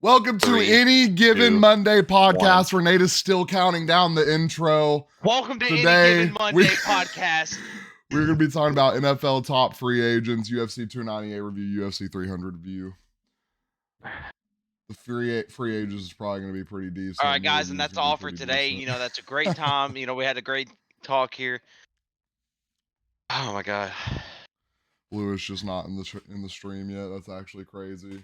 Welcome to Three, Any Given 2, Monday 1. podcast where Nate is still counting down the intro. Welcome to Today, Any Given Monday podcast. We're going to be talking about NFL top free agents, UFC 298 review, UFC 300 review. The free agents is probably going to be pretty decent. All right, guys, and that's all for today. Decent. You know, that's a great time. You know, we had a great talk here. Oh my god. Lewis just not in the stream yet. That's actually crazy.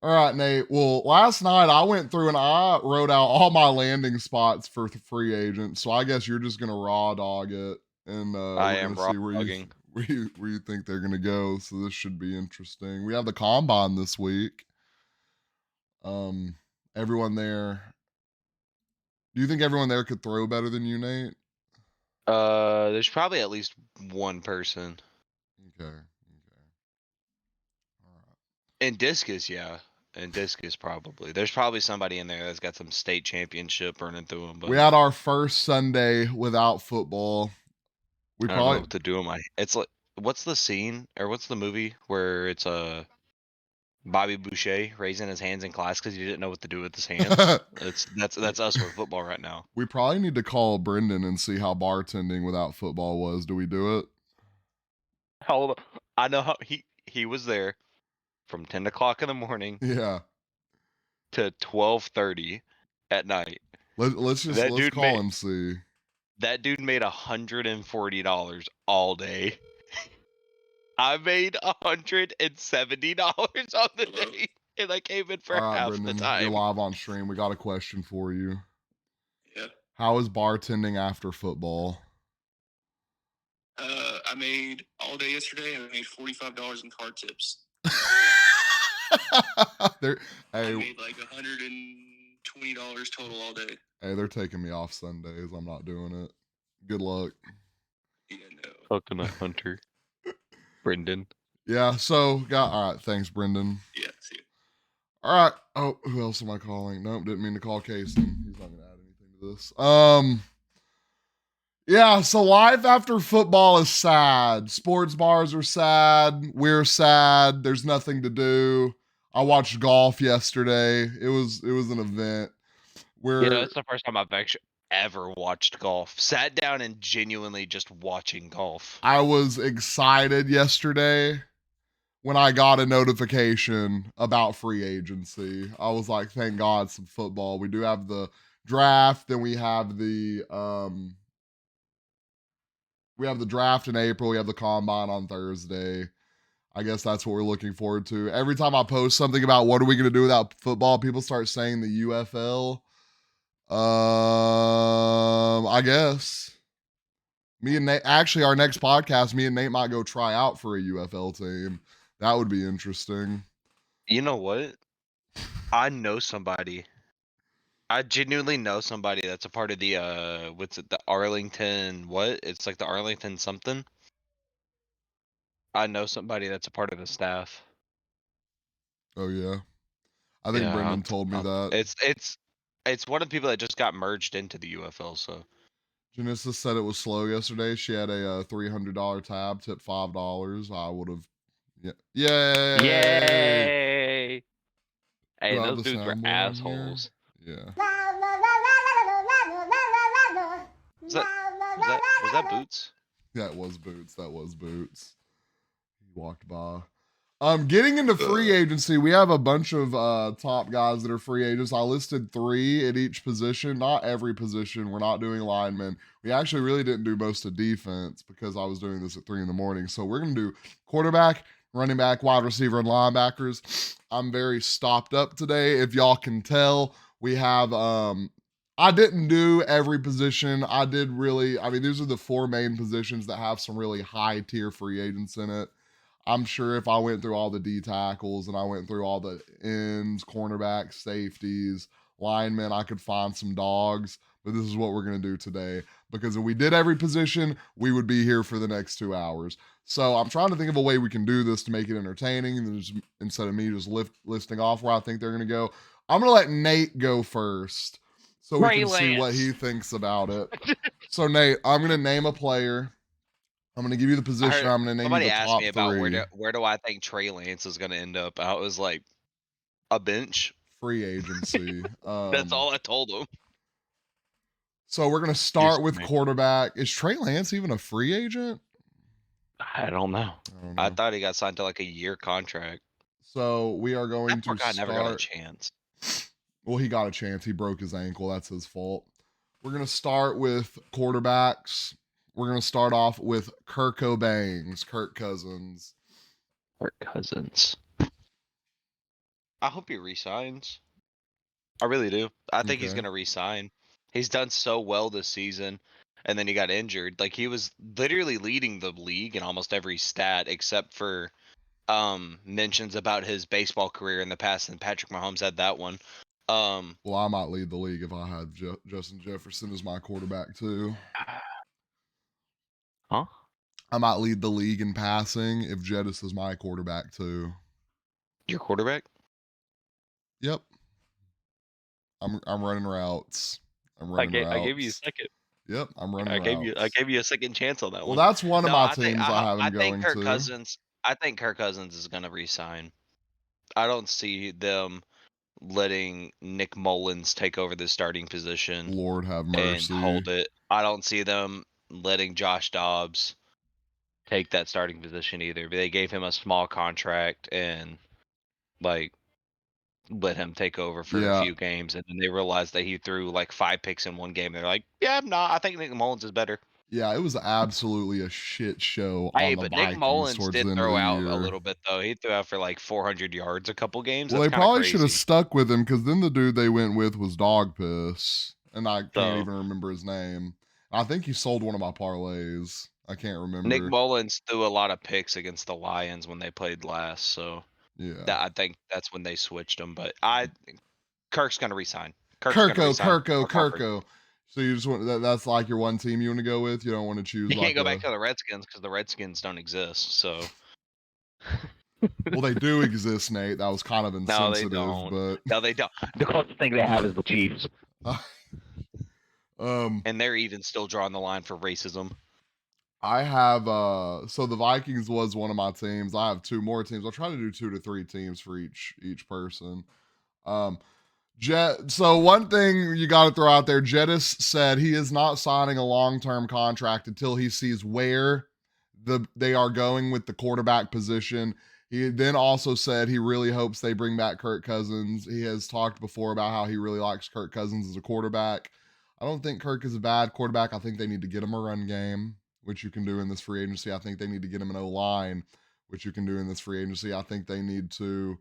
All right, Nate. Well, last night I went through and I wrote out all my landing spots for free agents. So I guess you're just gonna raw dog it, and we're gonna see where you think they're gonna go. So this should be interesting. We have the combine this week. Everyone there. Do you think everyone there could throw better than you, Nate? There's probably at least one person. Okay. All right. And discus, yeah. And discus probably. There's probably somebody in there that's got some state championship running through them. But we had our first Sunday without football. I don't know what to do. It's like, what's the scene or what's the movie where it's Bobby Boucher raising his hands in class because he didn't know what to do with his hands? That's us with football right now. We probably need to call Brendan and see how bartending without football was. Do we do it? Hold on. I know how he was there from 10 o'clock in the morning. Yeah. To 12:30 at night. Let's call him see. That dude made $140 all day. I made $170 on the day, and I came in for half Brendan, the time. You're live on stream. We got a question for you. Yeah. How is bartending after football? I made all day yesterday. I made $45 in car tips. I made like $120 total all day. Hey, they're taking me off Sundays. I'm not doing it. Good luck. Yeah, no. Coconut Hunter. Brendan. Yeah, so all right, thanks, Brendan. Yeah, see you. All right. Oh, who else am I calling? Nope, didn't mean to call Casey. He's not gonna add anything to this. Yeah, so life after football is sad. Sports bars are sad. We're sad. There's nothing to do. I watched golf yesterday. It was an event. That's the first time I've actually ever watched golf. Sat down and genuinely just watching golf. I was excited yesterday when I got a notification about free agency. I was like, thank God, some football. We do have the draft, then we have the draft in April. We have the combine on Thursday. I guess that's what we're looking forward to. Every time I post something about what are we going to do without football, people start saying the UFL. I guess. Me and Nate, actually, our next podcast, me and Nate might go try out for a UFL team. That would be interesting. You know what? I know somebody. I genuinely know somebody that's a part of the what's it, the Arlington what? It's like the Arlington something. I know somebody that's a part of the staff. Oh yeah. I think Brendan told me that. It's one of the people that just got merged into the UFL, so Janissa said it was slow yesterday. She had a $300 tab, tipped $5. I would have Yay! Hey, those dudes were assholes. Yeah. Was that Boots? Yeah, it was Boots. That was Boots. He walked by. Getting into free agency, we have a bunch of top guys that are free agents. I listed 3 at each position. Not every position. We're not doing linemen. We actually really didn't do most of defense because I was doing this at 3 a.m. So we're going to do quarterback, running back, wide receiver, and linebackers. I'm very stopped up today. If y'all can tell, we have I didn't do every position. These are the 4 main positions that have some really high tier free agents in it. I'm sure if I went through all the D tackles and I went through all the ends, cornerbacks, safeties, linemen, I could find some dogs. But this is what we're going to do today. Because if we did every position, we would be here for the next 2 hours. So I'm trying to think of a way we can do this to make it entertaining instead of me just listing off where I think they're going to go. I'm going to let Nate go first so we can see what he thinks about it. So, Nate, I'm going to name a player. I'm going to give you the position. I'm going to name you the top 3. Somebody asked me about where do I think Trey Lance is going to end up. I was like, a bench. Free agency. That's all I told him. So we're gonna start with quarterback. Is Trey Lance even a free agent? I don't know. I don't know. I thought he got signed to like a year contract. So we are going That to poor guy never got a start. chance. Well, he got a chance. He broke his ankle. That's his fault. We're gonna start with quarterbacks. We're gonna start off with Kirk Cousins. Kirk Cousins. I hope he resigns. I really do. I think he's Okay. gonna resign. He's done so well this season, and then he got injured. Like he was literally leading the league in almost every stat except for mentions about his baseball career in the past, and Patrick Mahomes had that one. Well, I might lead the league if I had Justin Jefferson as my quarterback too. Huh? I might lead the league in passing if Jettis is my quarterback too. Your quarterback? Yep. I'm running routes. I gave you a second. Yep, I'm running routes. I gave you a second chance on that Well, one. that's one of No, my teams I have him I think going Kirk to. Cousins. I think Kirk Cousins is gonna resign. I don't see them letting Nick Mullins take over the starting position Lord have and mercy. hold it. I don't see them letting Josh Dobbs take that starting position either. They gave him a small contract and like let him take over for a Yeah. few games, and then they realized that he threw like 5 picks in one game. They're like, "Yeah, no, I think Nick Mullins is better." Yeah, it was absolutely a shit show Hey, on the but Nick Vikings Mullins towards did the end of throw the out a year. little bit though. He threw out for like 400 yards a couple games. Well, That's they kind of probably should have crazy. stuck with him because then the dude they went with was Dog Piss, and I can't So even remember his name. I think he sold one of my parlays. I can't Nick remember. Mullins threw a lot of picks against the Lions when they played last. So Yeah. that I think that's when they switched him. But Kirk's gonna resign. Kirk's gonna resign. Kirko. So you just want that's like your one team you want to go with? You don't want to choose You like can't go back to the Redskins because the Redskins don't exist. So Well, they do exist, Nate. That was kind of no, they insensitive, don't. but No, they don't. The closest thing they have is the Chiefs, um and they're even still drawing the line for racism. I have so the Vikings was one of my teams. I have two more teams. I'll try to do 2 to 3 teams for each person. Um so one thing you got to throw out there, Jettis said he is not signing a long-term contract until he sees where they are going with the quarterback position. He then also said he really hopes they bring back Kirk Cousins. He has talked before about how he really likes Kirk Cousins as a quarterback. I don't think Kirk is a bad quarterback. I think they need to get him a run game, which you can do in this free agency. I think they need to get him an O-line, which you can do in this free agency. I think they need to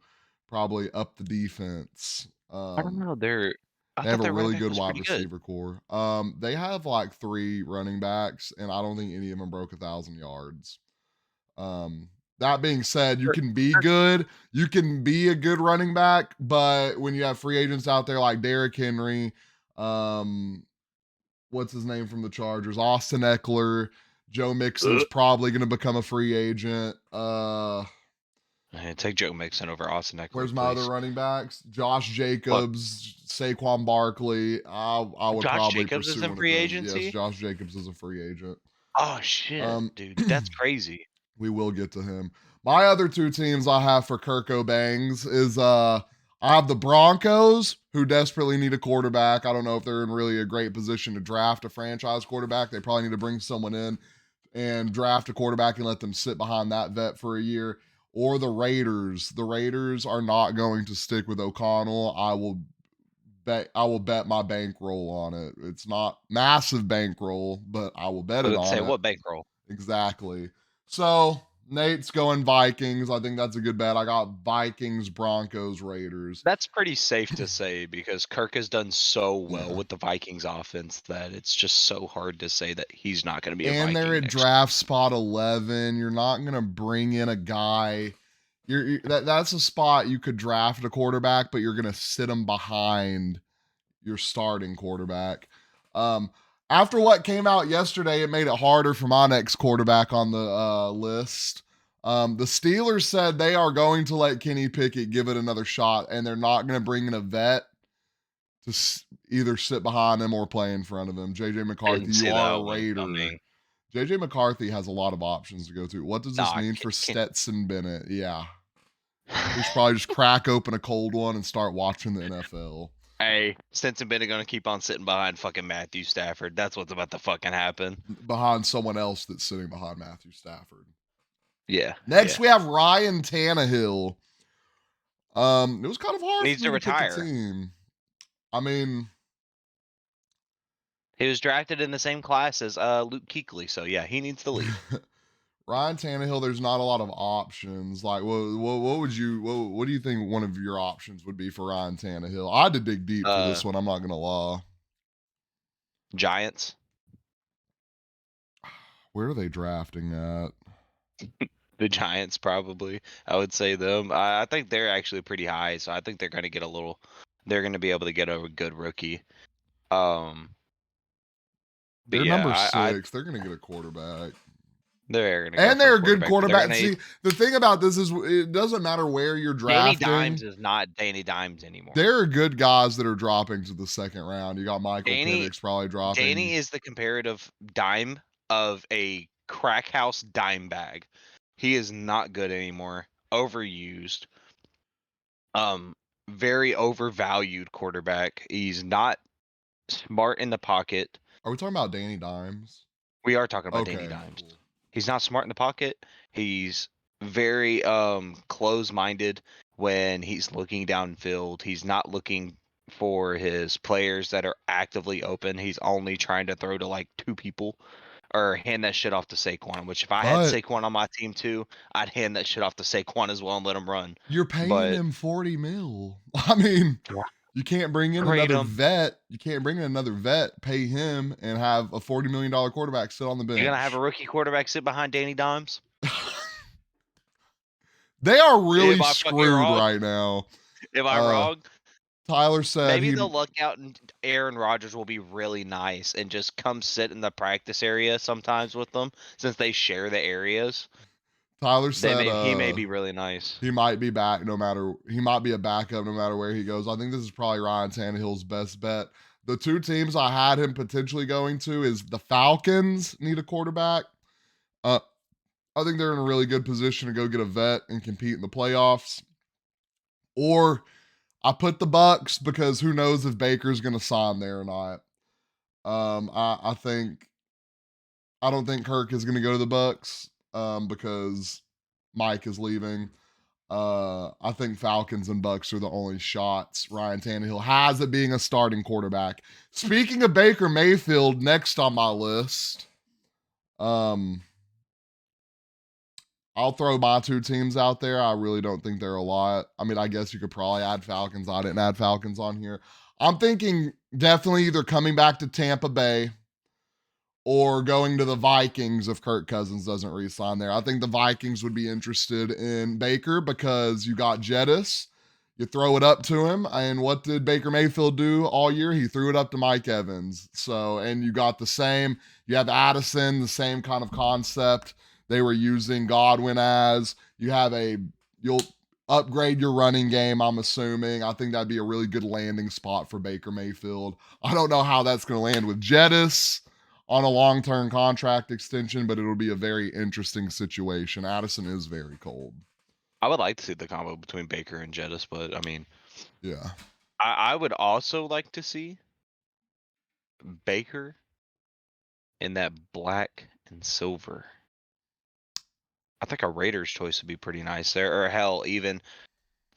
probably up the defense. I don't know. I They have thought a their running really back good was wide pretty good. receiver core. They have like 3 running backs, and I don't think any of them broke 1,000 yards. That being said, you can be good. You can be a good running back, but when you have free agents out there like Derrick Henry, what's his name from the Chargers, Austin Eckler, Joe Mixon's probably going to become a free agent. Hey, take Joe Mixon over Austin Eckler, Where's my other please. running backs? Josh What? Jacobs, Saquon Barkley. I would Josh probably Jacobs is pursue in one of free them. Yes, agency? Josh Jacobs is a free agent. Oh shit, dude, that's crazy. We will get to him. My other 2 teams I have for Kirko Bangs is I have the Broncos, who desperately need a quarterback. I don't know if they're in really a great position to draft a franchise quarterback. They probably need to bring someone in and draft a quarterback and let them sit behind that vet for a year. Or the Raiders. The Raiders are not going to stick with O'Connell. I will bet my bankroll on it. It's not massive bankroll, but I will bet it Let's on say it. what bankroll? Exactly. So Nate's going Vikings. I think that's a good bet. I got Vikings, Broncos, Raiders. That's pretty safe to say because Kirk has done so well Yeah. with the Vikings offense that it's just so hard to say that he's not going to be a And Viking they're at next draft spot 11. You're not going to bring in a guy. That's a spot you could draft a quarterback, but you're going to sit him behind your starting quarterback. After what came out yesterday, it made it harder for my next quarterback on the list. The Steelers said they are going to let Kenny Pickett give it another shot, and they're not going to bring in a vet to either sit behind him or play in front of him. JJ McCarthy, Didn't you see are that a one Raider. coming. JJ McCarthy has a lot of options to go to. What does this Nah, mean for Stetson Bennett? Yeah. We should probably just crack open a cold one and start watching the NFL. Hey, Stetson Bennett gonna keep on sitting behind fucking Matthew Stafford. That's what's about to fucking happen. Behind someone else that's sitting behind Matthew Stafford. Yeah. Next, we have Ryan Tannehill. It was kind of hard Needs for me to to pick a retire. team. I mean, He was drafted in the same class as Luke Kuechly, so yeah, he needs to leave. Ryan Tannehill, there's not a lot of options. Like, what would you, what do you think one of your options would be for Ryan Tannehill? I had to dig deep for this one. I'm not gonna lie. Giants. Where are they drafting at? The Giants probably. I would say them. I think they're actually pretty high, so I think they're gonna get a little. They're gonna be able to get a good rookie. But They're yeah, number I 6. They're gonna get a quarterback. they're gonna go And for they're a a good quarterback. But they're quarterback. gonna See, the thing about this is it doesn't matter where you're Danny drafting. Dimes is not Danny Dimes anymore. There are good guys that are dropping to the second round. You got Michael Penix probably dropping. Danny is the comparative dime of a crack house dime bag. He is not good anymore. Overused. Very overvalued quarterback. He's not smart in the pocket. Are we talking about Danny Dimes? We are talking about Danny Okay, Dimes. cool. He's not smart in the pocket. He's very close-minded when he's looking downfield. He's not looking for his players that are actively open. He's only trying to throw to like 2 people or hand that shit off to Saquon, which if I had But Saquon on my team too, I'd hand that shit off to Saquon as well and let him run. you're paying But him 40 mil. I mean, you can't bring in trade another him. vet. You can't bring in another vet, pay him, and have a $40 million quarterback sit on the bench. You're gonna have a rookie quarterback sit behind Danny Dimes? They are really Am I fucking screwed wrong? right now. Am I wrong? Tyler said Maybe he. they'll luck out and Aaron Rodgers will be really nice and just come sit in the practice area sometimes with them since they share the areas. Tyler said He may be really nice. he might be back no matter. He might be a backup no matter where he goes. I think this is probably Ryan Tannehill's best bet. The 2 teams I had him potentially going to is the Falcons need a quarterback. I think they're in a really good position to go get a vet and compete in the playoffs. Or I put the Bucks because who knows if Baker's going to sign there or not. I don't think Kirk is going to go to the Bucks because Mike is leaving. I think Falcons and Bucks are the only shots Ryan Tannehill has at being a starting quarterback. Speaking of Baker Mayfield, next on my list, I'll throw my 2 teams out there. I really don't think they're a lot. I mean, I guess you could probably add Falcons. I didn't add Falcons on here. I'm thinking definitely either coming back to Tampa Bay or going to the Vikings if Kirk Cousins doesn't re-sign there. I think the Vikings would be interested in Baker because you got Jettis. You throw it up to him, and what did Baker Mayfield do all year? He threw it up to Mike Evans. So, and you got the same. You have Addison, the same kind of concept they were using Godwin as. You'll upgrade your running game, I'm assuming. I think that'd be a really good landing spot for Baker Mayfield. I don't know how that's going to land with Jettis on a long-term contract extension, but it'll be a very interesting situation. Addison is very cold. I would like to see the combo between Baker and Jettis, but I mean, yeah, I would also like to see Baker in that black and silver. I think a Raiders choice would be pretty nice there, or hell, even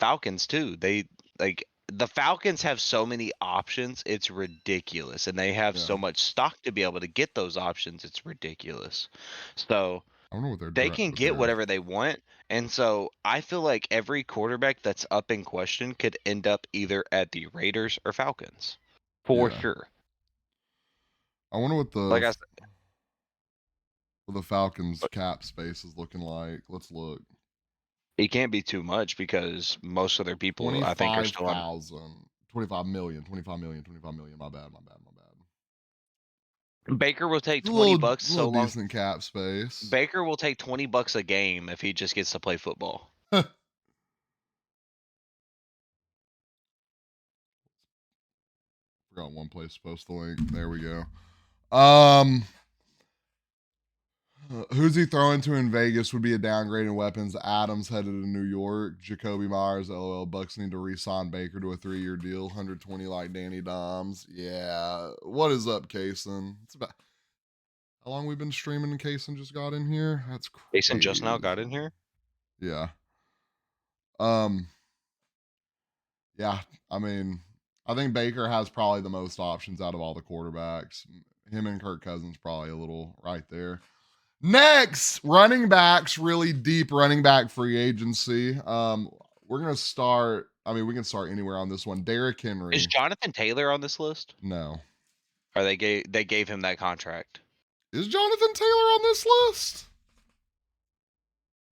Falcons too. They like the Falcons have so many options, it's ridiculous, and they have so much stock to be able to get those options. It's ridiculous. So I don't know what they're they can get whatever they want. And so I feel like every quarterback that's up in question could end up either at the Raiders or Falcons. For sure. I wonder what Like I said, the Falcons cap space is looking like. Let's look. it can't be too much because most of their people I think are still on 25 million. 25 million. My bad. Baker will take A 20 little, bucks so long. decent cap space. Baker will take 20 bucks a game if he just gets to play football. Forgot one place to post the link. There we go. Who's he throwing to in Vegas would be a downgrade in weapons. Adams headed to New York. Jacoby Myers, LOL. Bucks need to re-sign Baker to a 3-year deal. 120 like Danny Doms. Yeah. What is up, Kaysen? It's about how long we've been streaming and Kaysen just got in here? That's Jason crazy. just now got in here. Yeah. Yeah. I mean, I think Baker has probably the most options out of all the quarterbacks. Him and Kirk Cousins probably a little right there. Next, running backs, really deep running back free agency. We're gonna start. I mean, we can start anywhere on this one. Derrick Henry. Is Jonathan Taylor on this list? No. Or they gave him that contract? Is Jonathan Taylor on this list?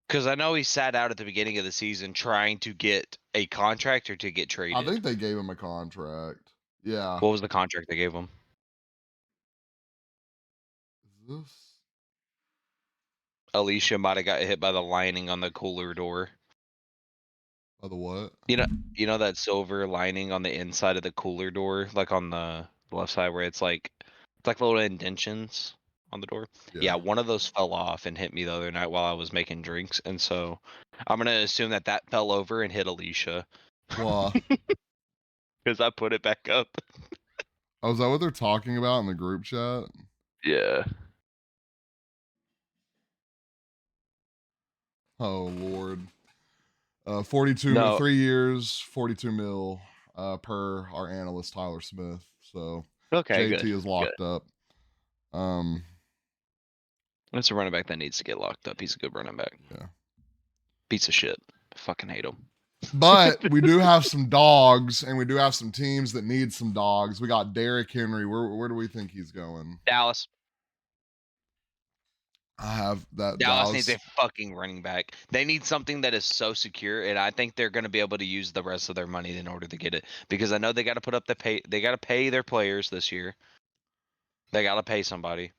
Because I know he sat out at the beginning of the season trying to get a contract or to get traded. I think they gave him a contract. Yeah. What was the contract they gave him? Is this? Alicia might have got hit by the lining on the cooler door. By the what? You know that silver lining on the inside of the cooler door, like on the left side where it's like little indentions on the door. Yeah, one of those fell off and hit me the other night while I was making drinks, and so I'm gonna assume that fell over and hit Alicia. Why? Because I put it back up. Oh, is that what they're talking about in the group chat? Yeah. Oh Lord. 42 No. mil, 3 years, 42 mil per our analyst Tyler Smith. So Okay, JT good. is locked up. That's a running back that needs to get locked up. He's a good running back. Yeah. Piece of shit. Fucking hate him. But we do have some dogs, and we do have some teams that need some dogs. We got Derrick Henry. Where do we think he's going? Dallas. I have that. Dallas needs a fucking running back. They need something that is so secure, and I think they're going to be able to use the rest of their money in order to get it. Because I know they got to put up the pay. They got to pay their players this year. They got to pay somebody.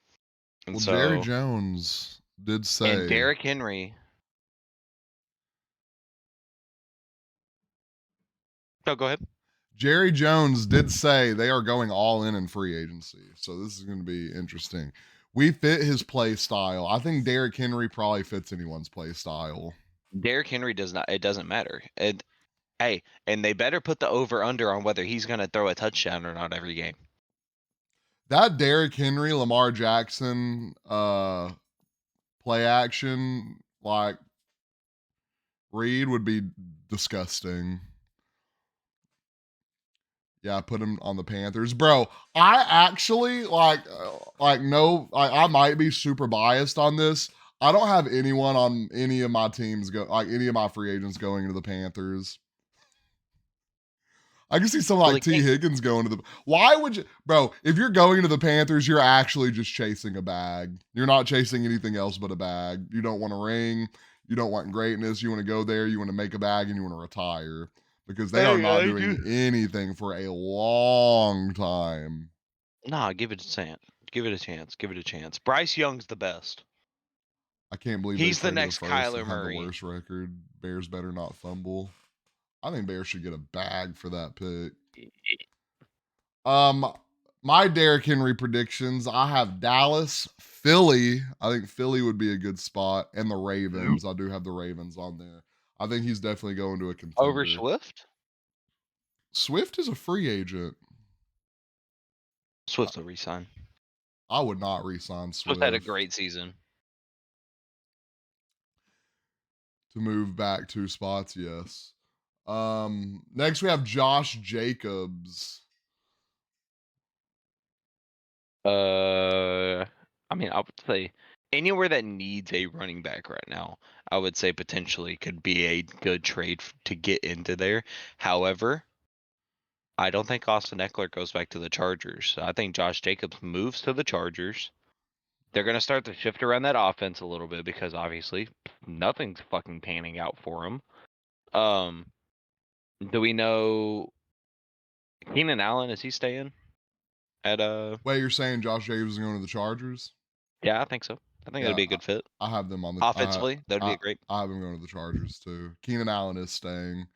And well, so, Jerry Jones did say. And Derrick Henry. No, go ahead. Jerry Jones did say they are going all in free agency. So this is going to be interesting. We fit his play style. I think Derrick Henry probably fits anyone's play style. Derrick Henry does not. It doesn't matter. Hey, and they better put the over under on whether he's going to throw a touchdown or not every game. That Derrick Henry, Lamar Jackson play action like Reed would be disgusting. Yeah, put him on the Panthers, bro. I actually I might be super biased on this. I don't have anyone on any of my teams any of my free agents going to the Panthers. I can see someone like T. Higgins going to the. Why would you, bro? If you're going to the Panthers, you're actually just chasing a bag. You're not chasing anything else but a bag. You don't want a ring. You don't want greatness. You want to go there. You want to make a bag, and you want to retire because they are not doing anything for a long time. Nah, give it a chance. Give it a chance. Give it a chance. Bryce Young's the best. I can't believe he's the next Kyler Murray. The worst record. Bears better not fumble. I think Bears should get a bag for that pick. My Derrick Henry predictions. I have Dallas, Philly. I think Philly would be a good spot, and the Ravens. I do have the Ravens on there. I think he's definitely going to a contender. Over Swift? Swift is a free agent. Swift will resign. I would not resign Swift. Swift had a great season. To move back 2 spots, yes. Next we have Josh Jacobs. I mean, I would say anywhere that needs a running back right now, I would say potentially could be a good trade to get into there. However, I don't think Austin Eckler goes back to the Chargers. I think Josh Jacobs moves to the Chargers. They're going to start to shift around that offense a little bit because obviously nothing's fucking panning out for him. Do we know Keenan Allen, is he staying at Wait, you're saying Josh Jacobs is going to the Chargers? Yeah, I think so. I think that'd be a good fit. I have them on the offensively. That'd be great. I have them going to the Chargers too. Keenan Allen is staying.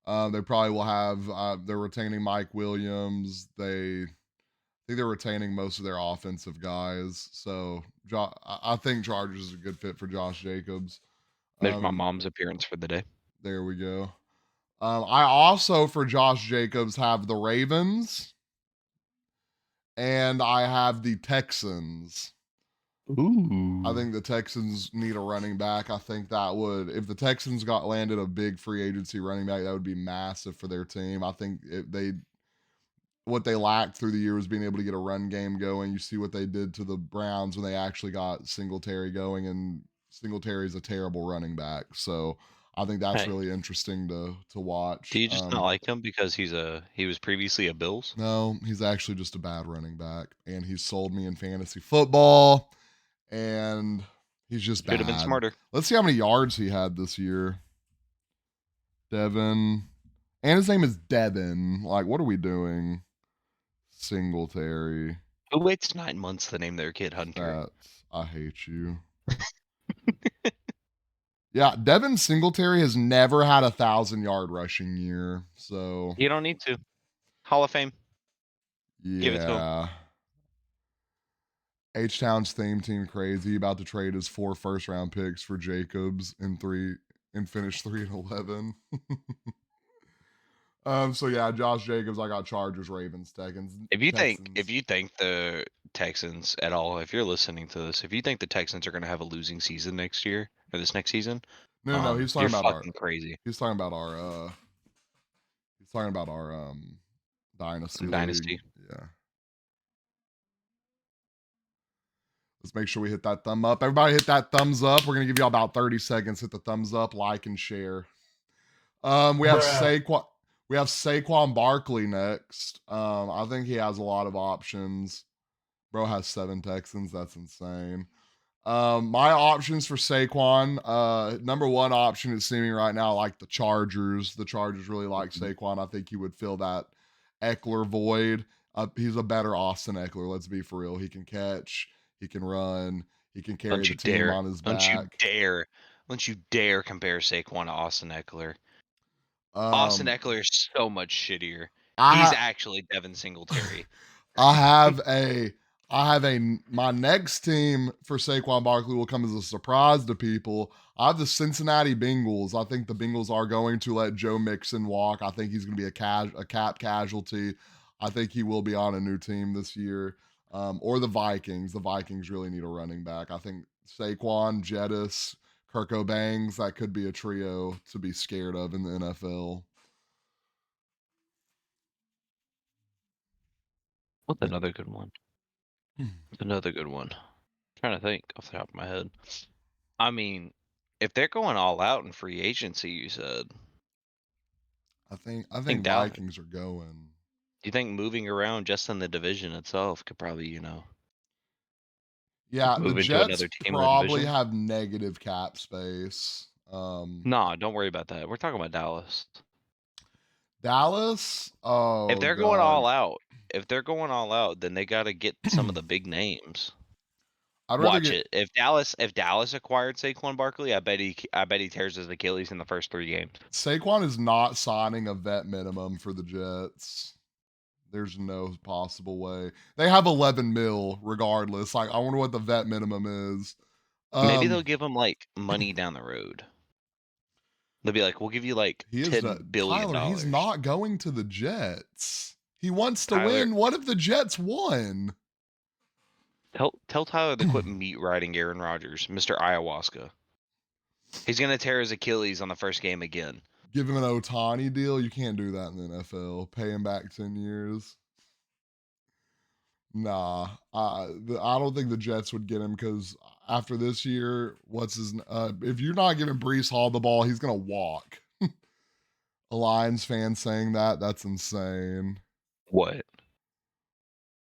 They probably will have. They're retaining Mike Williams. I think they're retaining most of their offensive guys. So I think Chargers is a good fit for Josh Jacobs. There's my mom's appearance for the day. There we go. I also, for Josh Jacobs, have the Ravens, and I have the Texans. Ooh. I think the Texans need a running back. I think that would, if the Texans landed a big free agency running back, that would be massive for their team. I think what they lacked through the year was being able to get a run game going. You see what they did to the Browns when they actually got Singletary going, and Singletary's a terrible running back. So I think that's Hey. really interesting to watch. Do you just not like him because he was previously a Bills? No, he's actually just a bad running back, and he's sold me in fantasy football, and he's just Should have been bad. smarter. Let's see how many yards he had this year. Devin. And his name is Devin. Like, what are we doing? Singletary. Who waits 9 months to name their kid Hunter? I hate you. Yeah, Devin Singletary has never had 1,000-yard rushing year. So You don't need to. Hall of Fame. yeah. Give it to him. H-Town's theme team crazy, about to trade his 4 first-round picks for Jacobs and finish 3-11. So yeah, Josh Jacobs, I got Chargers, Ravens, Texans. If you think the Texans at all, if you're listening to this, if you think the Texans are going to have a losing season next year or this next season, no, he's talking you're about fucking crazy. He's talking about our dynasty. League. Yeah. Let's make sure we hit that thumb up. Everybody hit that thumbs up. We're going to give you all about 30 seconds. Hit the thumbs up, like, and share. We have Saquon Barkley next. I think he has a lot of options. Bro has 7 Texans. That's insane. My options for Saquon, number one option is seeming right now like the Chargers. The Chargers really like Saquon. I think he would fill that Eckler void. He's a better Austin Eckler. Let's be for real. He can catch. He can run. He can carry the team on his back. Don't you dare compare Saquon to Austin Eckler. Austin Eckler is so much shittier. He's actually Devin Singletary. My next team for Saquon Barkley will come as a surprise to people. I have the Cincinnati Bengals. I think the Bengals are going to let Joe Mixon walk. I think he's going to be a cap casualty. I think he will be on a new team this year. Or the Vikings. The Vikings really need a running back. I think Saquon, Jettis, Kirk O'Bangs, that could be a trio to be scared of in the NFL. What's another good one? Another good one. I'm trying to think off the top of my head. I mean, if they're going all out in free agency, you said. I think Vikings are going. Do you think moving around just in the division itself could probably, yeah, move the into Jets another team probably have negative cap space. Nah, don't worry about that. We're talking about Dallas. Dallas? Oh, if they're going all out, then they got to get some of the big names. Watch it. If Dallas acquired Saquon Barkley, I bet he tears his Achilles in the first 3 games. Saquon is not signing a vet minimum for the Jets. There's no possible way. They have 11 mil regardless. Like, I wonder what the vet minimum is. Maybe they'll give him like money down the road. They'll be like, we'll give you like $10 billion. Tyler, he's not going to the Jets. He wants to win. What if the Jets won? Tell Tyler to quit meat riding Aaron Rodgers, Mr. Ayahuasca. He's gonna tear his Achilles on the first game again. Give him an Ohtani deal. You can't do that in the NFL. Pay him back 10 years. Nah, I don't think the Jets would get him because after this year, if you're not giving Breece Hall the ball, he's gonna walk. A Lions fan saying that's insane. What?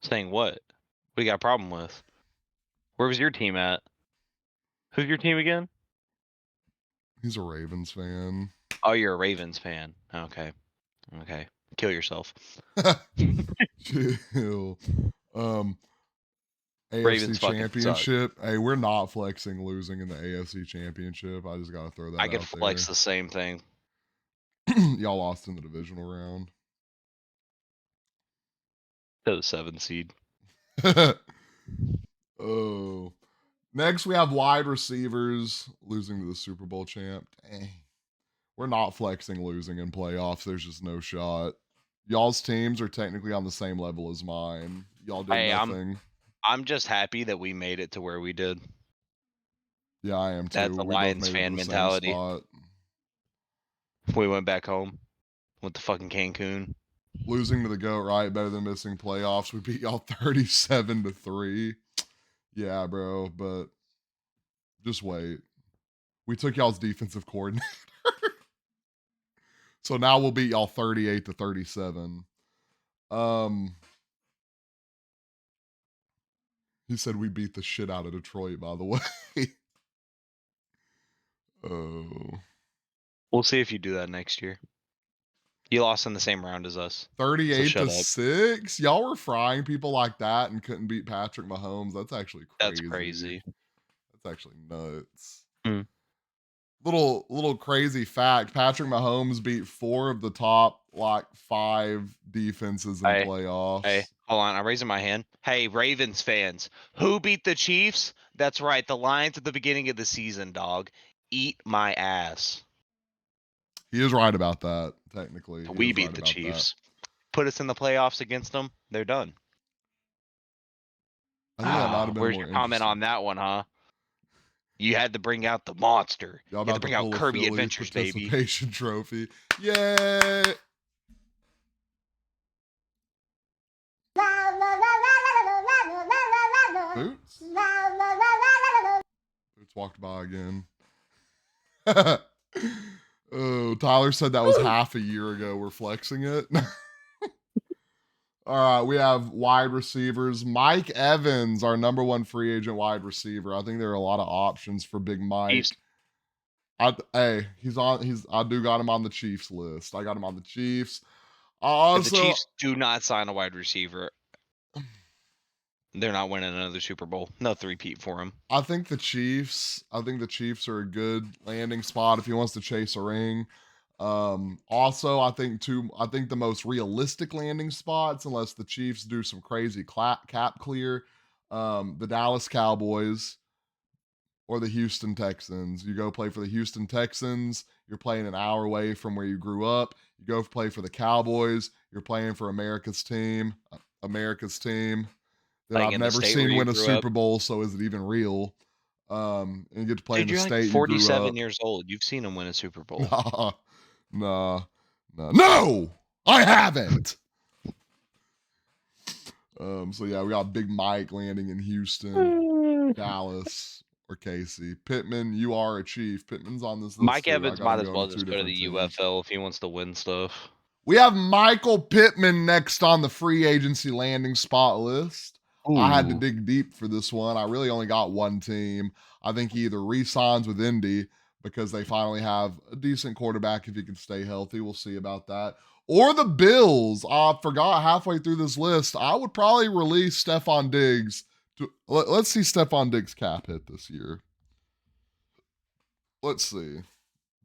Saying what? What do you got a problem with? Where was your team at? Who's your team again? He's a Ravens fan. Oh, you're a Ravens fan. Okay. Kill yourself. Chill. AFC Ravens Championship. Hey, we're not flexing losing in the AFC Championship. I just gotta throw that out there. I could flex the same thing. Y'all lost in the divisional round. To the 7th seed. Oh. Next, we have wide receivers losing to the Super Bowl champ. Dang. We're not flexing losing in playoffs. There's just no shot. Y'all's teams are technically on the same level as mine. Y'all did Hey, nothing. I'm just happy that we made it to where we did. Yeah, I am too. That's a We both Lions made it to fan the same mentality. spot. We went back home with the fucking Cancun. Losing to the GOAT, right? Better than missing playoffs. We beat y'all 37-3. Yeah, bro, but just wait. We took y'all's defensive coordinator. So now we'll beat y'all 38-37. He said we beat the shit out of Detroit, by the way. Oh. We'll see if you do that next year. You lost in the same round as us. 38-6. Y'all were frying people like that and couldn't beat Patrick Mahomes. That's actually crazy. That's crazy. That's actually nuts. Hmm. Little crazy fact. Patrick Mahomes beat 4 of the top 5 defenses in playoffs. Hey, hold on. I'm raising my hand. Hey, Ravens fans, who beat the Chiefs? That's right, the Lions at the beginning of the season, dog. Eat my ass. He is right about that, technically. We beat the Chiefs. Put us in the playoffs against them, they're done. I think that might have been Where's more your comment on that one, huh? You had to bring out the monster. Y'all You had to about bring to out pull a Kirby Philly Adventures, baby. participation trophy. Yay! Boots? Boots walked by again. Oh, Tyler said that was half a year ago. We're flexing it. All right, we have wide receivers. Mike Evans, our number 1 free agent wide receiver. I think there are a lot of options for Big Mike. Chiefs. I do got him on the Chiefs list. I got him on the Chiefs. Also, If the Chiefs do not sign a wide receiver, they're not winning another Super Bowl. No three-peat for him. I think the Chiefs are a good landing spot if he wants to chase a ring. Also, I think the most realistic landing spots, unless the Chiefs do some crazy cap clear, the Dallas Cowboys or the Houston Texans. You go play for the Houston Texans, you're playing an hour away from where you grew up. You go play for the Cowboys, you're playing for America's team that Like I've in the never state where seen you win a grew Super up. Bowl, so is it even real? And you get to play in Dude, the you're like state you grew 47 up. years old. You've seen him win a Super Bowl. No, I haven't. So yeah, we got Big Mike landing in Houston, Dallas, or KC. Pittman, you are a Chief. Pittman's on this list Mike too. I Evans got him might as going well to 2 just go to different the teams. UFL if he wants to win stuff. We have Michael Pittman next on the free agency landing spot list. I had to Ooh. dig deep for this one. I really only got one team. I think he either re-signs with Indy because they finally have a decent quarterback if he can stay healthy. We'll see about that. Or the Bills. I forgot halfway through this list. I would probably release Stephon Diggs. Let's see Stephon Diggs cap hit this year. Let's see.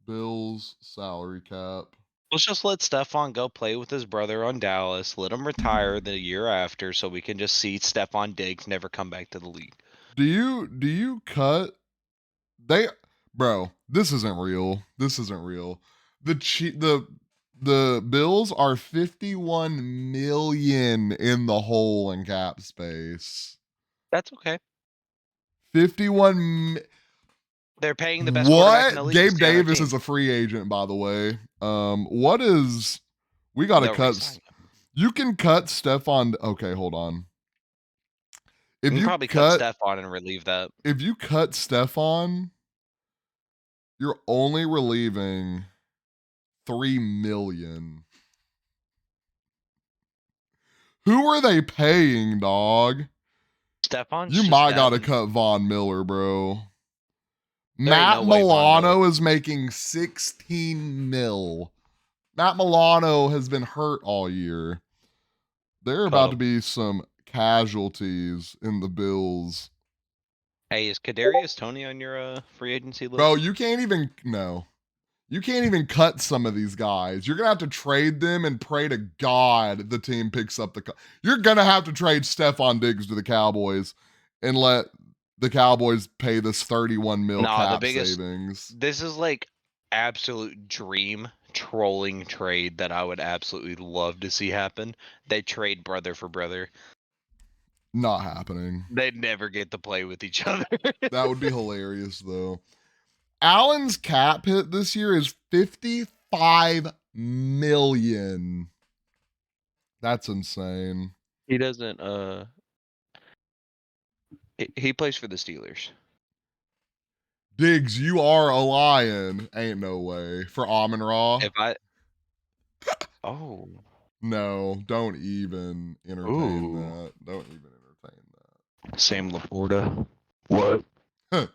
Bills salary cap. Let's just let Stephon go play with his brother on Dallas. Let him retire the year after so we can just see Stephon Diggs never come back to the league. Do you cut bro, this isn't real. This isn't real. The Bills are 51 million in the hole in cap space. That's okay. 51 They're paying the best quarterback in the What? league. Gabe Davis is a free agent, by the way. What is we gotta They'll cut re-sign him. you can cut Stephon. Okay, hold on. If You can you probably cut Stephon and relieve that. if you cut Stephon, you're only relieving 3 million. Who are they paying, dog? Stephon's You just might gotta that. cut Von Miller, bro. There ain't Matt no way Von Milano is making 16 mil. Matt Milano has been hurt all year. There are about to be some casualties in the Bills. Hey, is Kadarius Toney on your free agency list? Bro, you can't even no. You can't even cut some of these guys. You're gonna have to trade them and pray to God the team picks up the. You're gonna have to trade Stephon Diggs to the Cowboys and let the Cowboys pay this 31 mil Nah, the cap biggest. savings. This is like absolute dream trolling trade that I would absolutely love to see happen. They trade brother for brother. Not happening. They never get to play with each other. That would be hilarious though. Allen's cap hit this year is 55 million. That's insane. He doesn't. He plays for the Steelers. Diggs, you are a lion. Ain't no way. For Amon Ra. If I. Oh. No, don't even entertain Ooh. that. Don't even entertain Sam Laporta. What? that.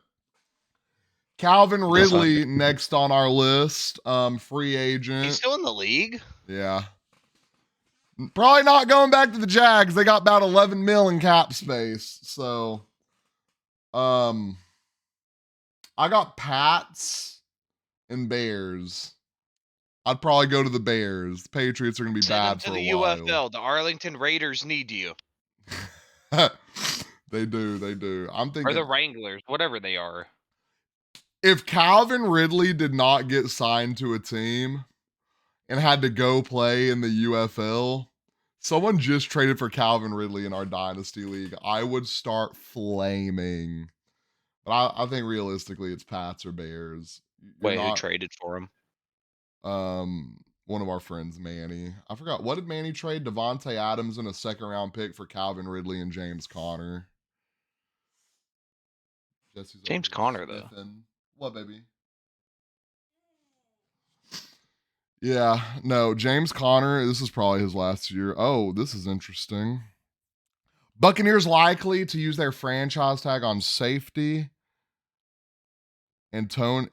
Calvin That's not- Ridley next on our list. Free agent. He's still in the league. Yeah. Probably not going back to the Jags. They got about 11 mil in cap space. So I got Pats and Bears. I'd probably go to the Bears. The Patriots are gonna be Send him bad to for the a while. UFL. The Arlington Raiders need you, They do. I'm or thinking the Wranglers, whatever they are. if Calvin Ridley did not get signed to a team and had to go play in the UFL, someone just traded for Calvin Ridley in our Dynasty League, I would start flaming. But I think realistically it's Pats or Bears. You're Wait, who not, traded for him? one of our friends, Manny. I forgot. What did Manny trade? Devontae Adams and a second round pick for Calvin Ridley and James Conner. Jesse's over James here Conner, though. sniffing. What, baby? Yeah, no, James Conner, this is probably his last year. Oh, this is interesting. Buccaneers likely to use their franchise tag on safety. Anthony.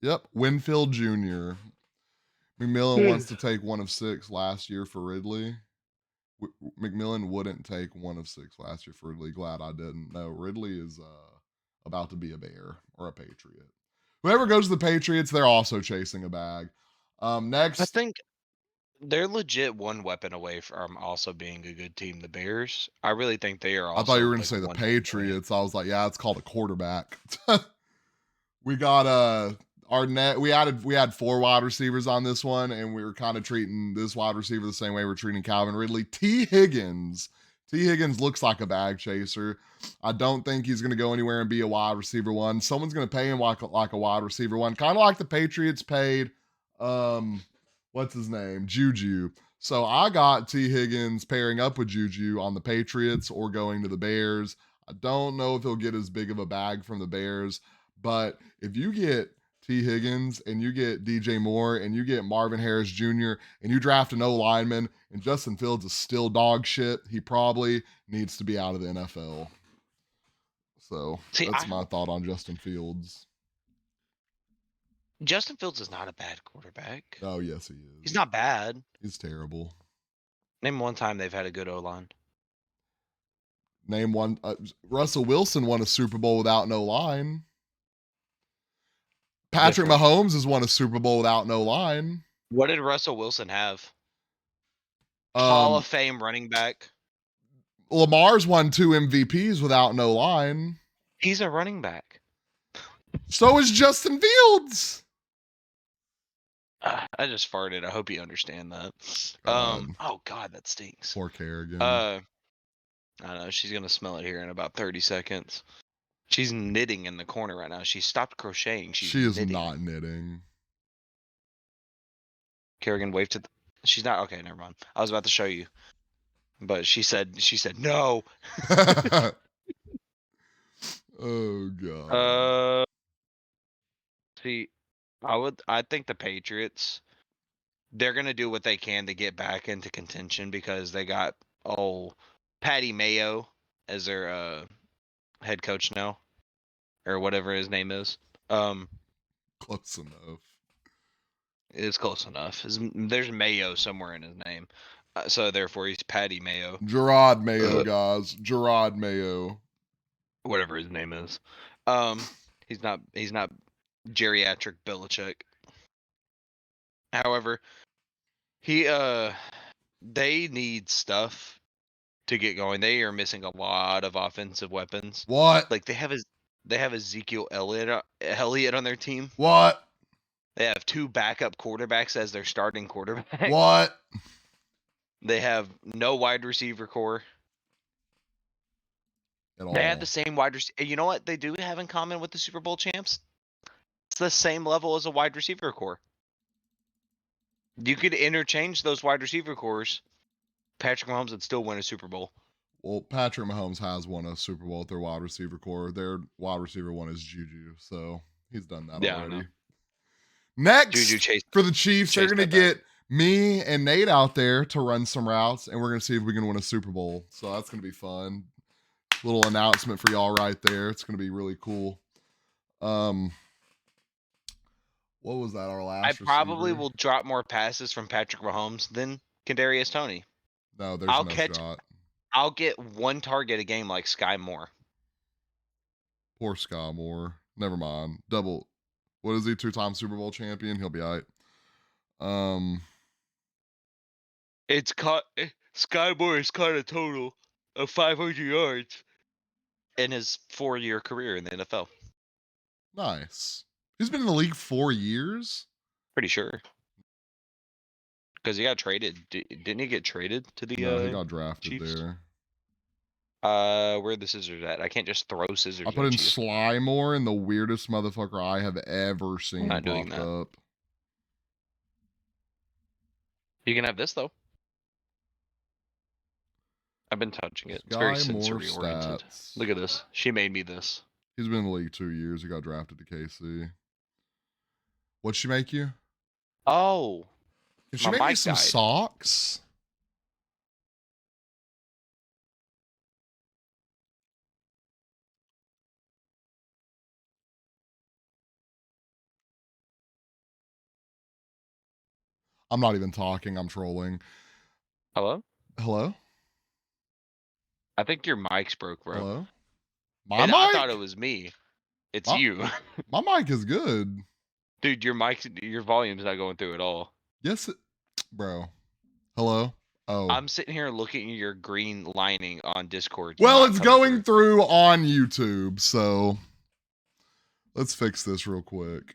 Yep, Winfield Jr. McMillan wants to take 1 of 6 last year for Ridley. McMillan wouldn't take 1 of 6 last year for Ridley. Glad I didn't. No, Ridley is about to be a Bear or a Patriot. Whoever goes to the Patriots, they're also chasing a bag. Next, I think they're legit one weapon away from also being a good team. The Bears. I really think they are. Also I thought you were going like to say the one weapon away. Patriots. I was like, yeah, it's called a quarterback. We got our net. We had 4 wide receivers on this one, and we were kind of treating this wide receiver the same way we're treating Calvin Ridley. T. Higgins looks like a bag chaser. I don't think he's going to go anywhere and be a wide receiver one. Someone's going to pay him like a wide receiver one, kind of like the Patriots paid, what's his name, Juju. So I got T. Higgins pairing up with Juju on the Patriots or going to the Bears. I don't know if he'll get as big of a bag from the Bears, but if you get T. Higgins and you get DJ Moore and you get Marvin Harris Jr. and you draft an O lineman and Justin Fields is still dog shit, he probably needs to be out of the NFL. So that's my thought on Justin Fields. Justin Fields is not a bad quarterback. Oh, yes, he is. He's not bad. He's terrible. Name one time they've had a good O-line. Name one. Russell Wilson won a Super Bowl without no line. Patrick Mahomes has won a Super Bowl without no line. What did Russell Wilson have? Hall of Fame running back. Lamar's won 2 MVPs without no line. He's a running back. So is Justin Fields. I just farted. I hope you understand that. Oh God, that stinks. Poor Kerrigan. I don't know. She's gonna smell it here in about 30 seconds. She's knitting in the corner right now. She stopped crocheting. She is not knitting. Kerrigan waved to. She's not okay. Never mind. I was about to show you, but she said no. Oh God. See, I think the Patriots, they're gonna do what they can to get back into contention because they got Patty Mayo as their head coach now, or whatever his name is. Close enough. It's close enough. There's Mayo somewhere in his name, so therefore he's Patty Mayo. Gerard Mayo, guys. Gerard Mayo. Whatever his name is. He's not geriatric Belichick. However, they need stuff to get going. They are missing a lot of offensive weapons. What? Like they have Ezekiel Elliott on their team. What? They have 2 backup quarterbacks as their starting quarterback. What? They have no wide receiver core. At They have all. the same wide receiver. You know what they do have in common with the Super Bowl champs? It's the same level as a wide receiver core. You could interchange those wide receiver cores. Patrick Mahomes would still win a Super Bowl. Well, Patrick Mahomes has won a Super Bowl with their wide receiver core. Their wide receiver one is Juju, so he's done that Yeah, I already. know. Next, Juju chased for the Chiefs, they're chased going to that get me and Nate out there to run some routes, and we're going to see if we can win a Super Bowl. So that's going to be fun. Little announcement for y'all right there. It's going to be really cool. What was that? Our last I probably receiver? will drop more passes from Patrick Mahomes than Kadarius Toney. No, there's I'll no catch- shot. I'll get 1 target a game like Sky Moore. Poor Sky Moore. Never mind. Double. What is he? 2-time Super Bowl champion. He'll be all right. Sky Moore has caught a total of 500 yards in his 4-year career in the NFL. Nice. He's been in the league 4 years. Pretty sure. Because he got traded. Didn't he get traded to the? No, he got drafted Chiefs? there. Where are the scissors at? I can't just throw scissors I put in at you. Sly Moore, and the weirdest motherfucker I have ever seen not doing popped that. up. You can have this though. I've been touching it. It's Sky very Moore sensory oriented. stats. Look at this. She made me this. He's been in the league 2 years. He got drafted to KC. What'd she make you? Oh, Can she My make me mic some died. socks? I'm not even talking. I'm trolling. hello. Hello? I think your mic's broke, bro. Hello? My And mic? I thought it was me. It's My- you, My mic is good. dude. Your volume's not going through at all. Yes, bro. Hello? Oh. I'm sitting here looking at your green lining on Discord. Well, not it's coming going through on YouTube, so let's fix this real quick.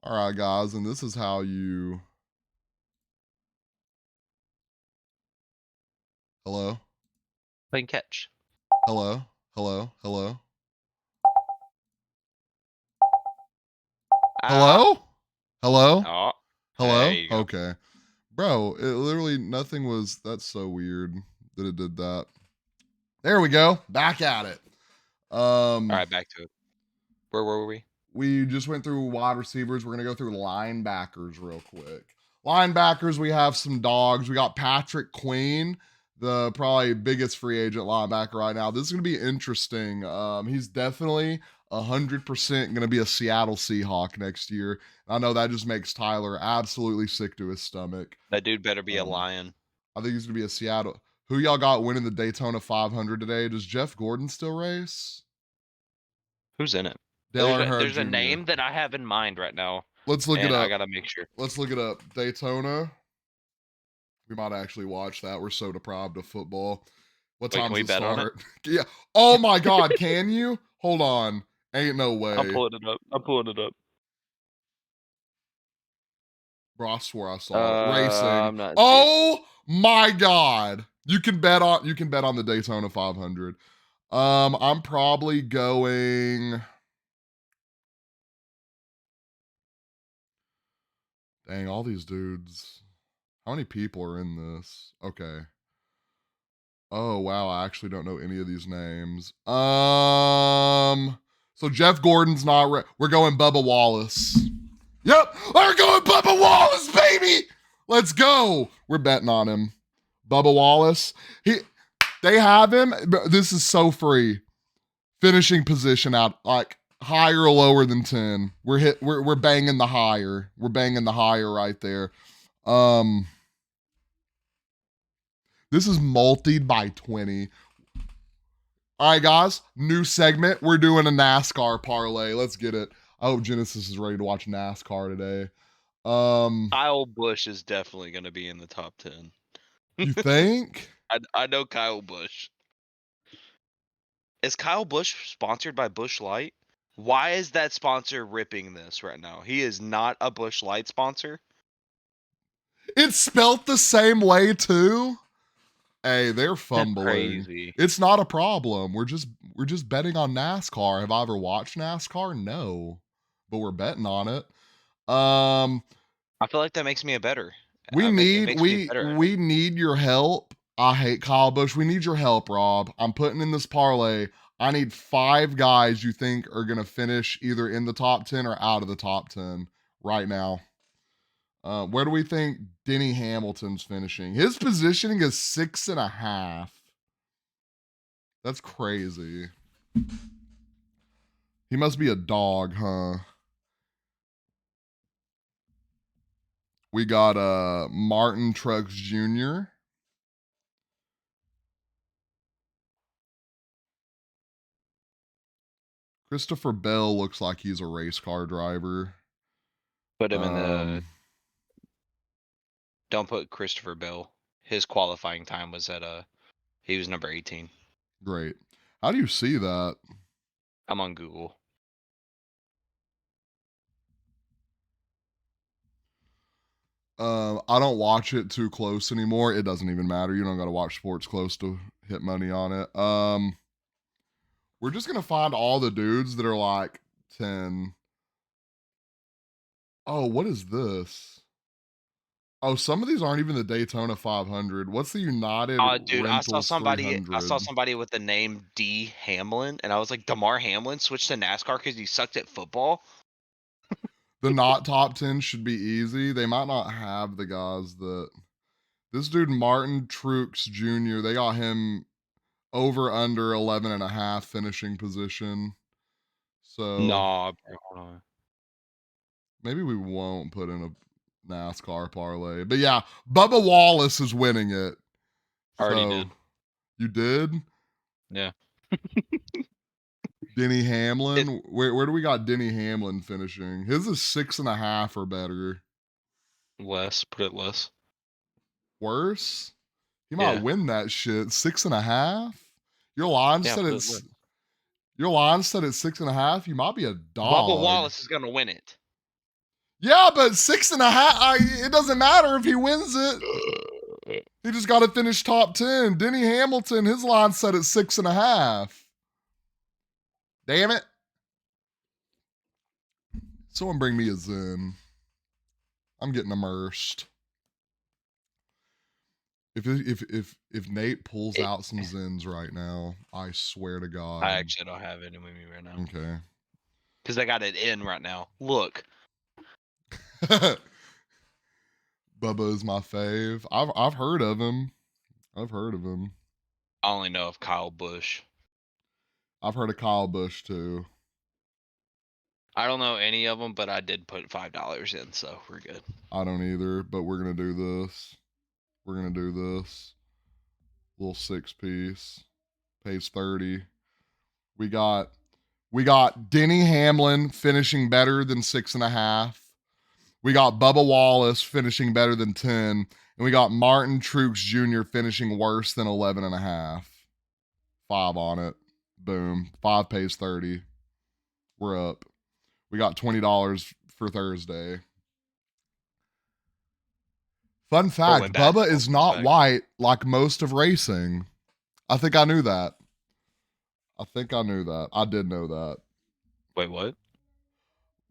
All right, guys, and this is how you... Hello? Playing catch. Hello? Hello? Hello? Hello? Hello? Oh, Hello? there you go. Okay. Bro, it literally, nothing was... That's so weird that it did that. There we go. Back at it. All right, back to it. Where were we? We just went through wide receivers. We're going to go through linebackers real quick. Linebackers, we have some dogs. We got Patrick Queen, the probably biggest free agent linebacker right now. This is going to be interesting. He's definitely 100% going to be a Seattle Seahawk next year. I know that just makes Tyler absolutely sick to his stomach. That dude better be a lion. I think he's going to be a Seattle. Who y'all got winning the Daytona 500 today? Does Jeff Gordon still race? Who's in it? Dale Earnhardt There's a Jr.. name that I have in mind right now. Let's look it and up. I gotta make sure. Let's look it up. Daytona. We might actually watch that. We're so deprived of football. What Wait, time can we does it bet on it? start? Yeah. Oh my God. Can you? Hold on. Ain't no way. I'm pulling it up. Bro, I swear I saw it. Racing. I'm not. Oh my God. You can bet on the Daytona 500. I'm probably going. Dang, all these dudes. How many people are in this? Okay. Oh wow, I actually don't know any of these names. So Jeff Gordon's not we're going Bubba Wallace. Yep, we're going Bubba Wallace, baby. Let's go. We're betting on him. Bubba Wallace. They have him. This is so free. Finishing position out like higher or lower than 10. We're banging the higher. We're banging the higher right there. This is multied by 20. All right, guys, new segment. We're doing a NASCAR parlay. Let's get it. I hope Genesis is ready to watch NASCAR today. Kyle Busch is definitely going to be in the top 10. You think? I know Kyle Busch. Is Kyle Busch sponsored by Busch Light? Why is that sponsor ripping this right now? He is not a Busch Light sponsor. It's spelt the same way too. Hey, they're That's fumbling. crazy. It's not a problem. We're just betting on NASCAR. Have I ever watched NASCAR? No, but we're betting on it. I feel like that makes me a better. We It need makes me better. we need your help. I hate Kyle Busch. We need your help, Rob. I'm putting in this parlay. I need 5 guys you think are gonna finish either in the top 10 or out of the top 10 right now. Where do we think Denny Hamilton's finishing? His positioning is 6.5. That's crazy. He must be a dog, huh? We got Martin Truex Jr. Christopher Bell looks like he's a race car driver. Put him in the. Don't put Christopher Bell. His qualifying time was at he was number 18. Great. How do you see that? I'm on Google. I don't watch it too close anymore. It doesn't even matter. You don't got to watch sports close to hit money on it. We're just gonna find all the dudes that are like 10. Oh, what is this? Oh, some of these aren't even the Daytona 500. What's the United Dude, Rentals I 300? saw somebody with the name D Hamlin, and I was like, Damar Hamlin switched to NASCAR because he sucked at football. The not top 10 should be easy. They might not have the guys that. This dude, Martin Truex Jr., they got him over under 11 and a half finishing position. So Nah, bro. Hold on. maybe we won't put in a NASCAR parlay. But yeah, Bubba Wallace is winning it. Already So did. you did? Yeah. Denny Hamlin. Where do we got Denny Hamlin finishing? His is 6.5 or better. Less. Put it less. Worse? He might Yeah. win that shit. 6.5? Your line Yeah, said put it it's less. your line said it's 6.5. You might be a dog. Bubba Wallace is gonna win it. Yeah, but 6.5. It doesn't matter if he wins it. He just got to finish top 10. Denny Hamilton, his line set at 6.5. Damn it. Someone bring me a Zen. I'm getting immersed. If Nate pulls out some Zens right now, I swear to God. I actually don't have it in with me right now. Okay. Because I got it in right now. Look. Bubba is my fave. I've heard of him. I've heard of him. I only know of Kyle Busch. I've heard of Kyle Busch too. I don't know any of them, but I did put $5 in, so we're good. I don't either, but we're gonna do this. We're gonna do this. Little 6-piece. Pays 30. We got Denny Hamlin finishing better than 6.5. We got Bubba Wallace finishing better than 10. And we got Martin Truex Jr. finishing worse than 11.5. 5 on it. Boom. 5 pays 30. We're up. We got $20 for Thursday. Fun fact, Bubba is not white like most of racing. I think I knew that. I did know that. Wait, what?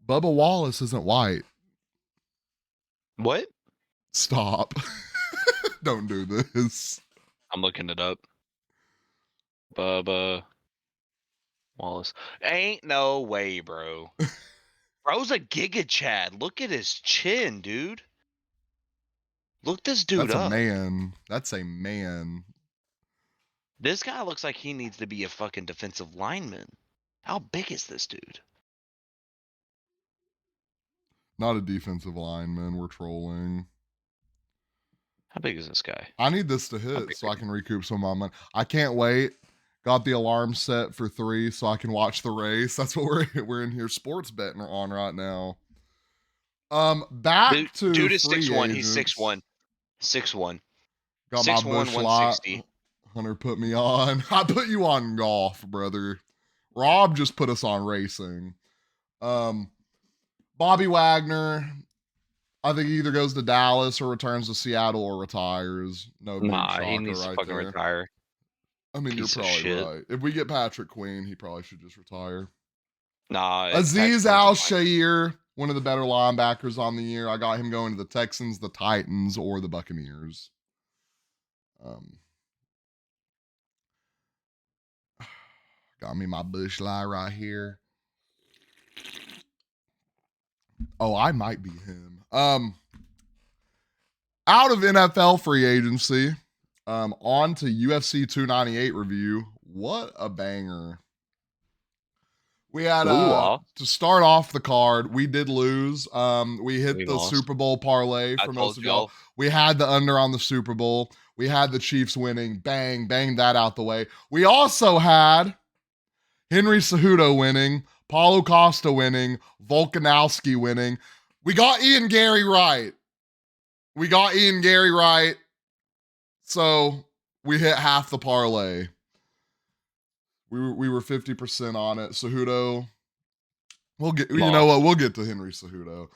Bubba Wallace isn't white. What? Stop. Don't do this. I'm looking it up. Bubba Wallace. Ain't no way, bro. Bro's a Giga Chad. Look at his chin, dude. Look this dude That's up. a man. That's a man. This guy looks like he needs to be a fucking defensive lineman. How big is this dude? Not a defensive lineman. We're trolling. How big is this guy? I need this to hit so I can recoup some of my money. I can't wait Got the alarm set for 3 so I can watch the race. That's what we're in here sports betting on right now. Back to Dude is free 6'1". agents. He's 6'1". 6'1". Got my 6'1", bush light. 160. Hunter put me on. I put you on golf, brother. Rob just put us on racing. Bobby Wagner, I think he either goes to Dallas or returns to Seattle or retires. No big Nah, he shocker needs to right fucking there. retire. I mean, you're Piece of probably shit. right. If we get Patrick Queen, he probably should just retire. Nah, Aziz Al-Shair, one of the better linebackers on the year. I got him going to the Texans, the Titans, or the Buccaneers. Got me my bush light right here. Oh, I might be him. Out of NFL free agency, on to UFC 298 review. What a banger. We had to start off the card, we did lose. We hit We the lost. Super Bowl parlay I for most told of y'all. y'all. We had the under on the Super Bowl. We had the Chiefs winning. Bang, bang that out the way. We also had Henry Cejudo winning, Paulo Costa winning, Volkanowski winning. We got Ian Gary right. So we hit half the parlay. We were 50% on it. Cejudo. We'll get to Henry Cejudo.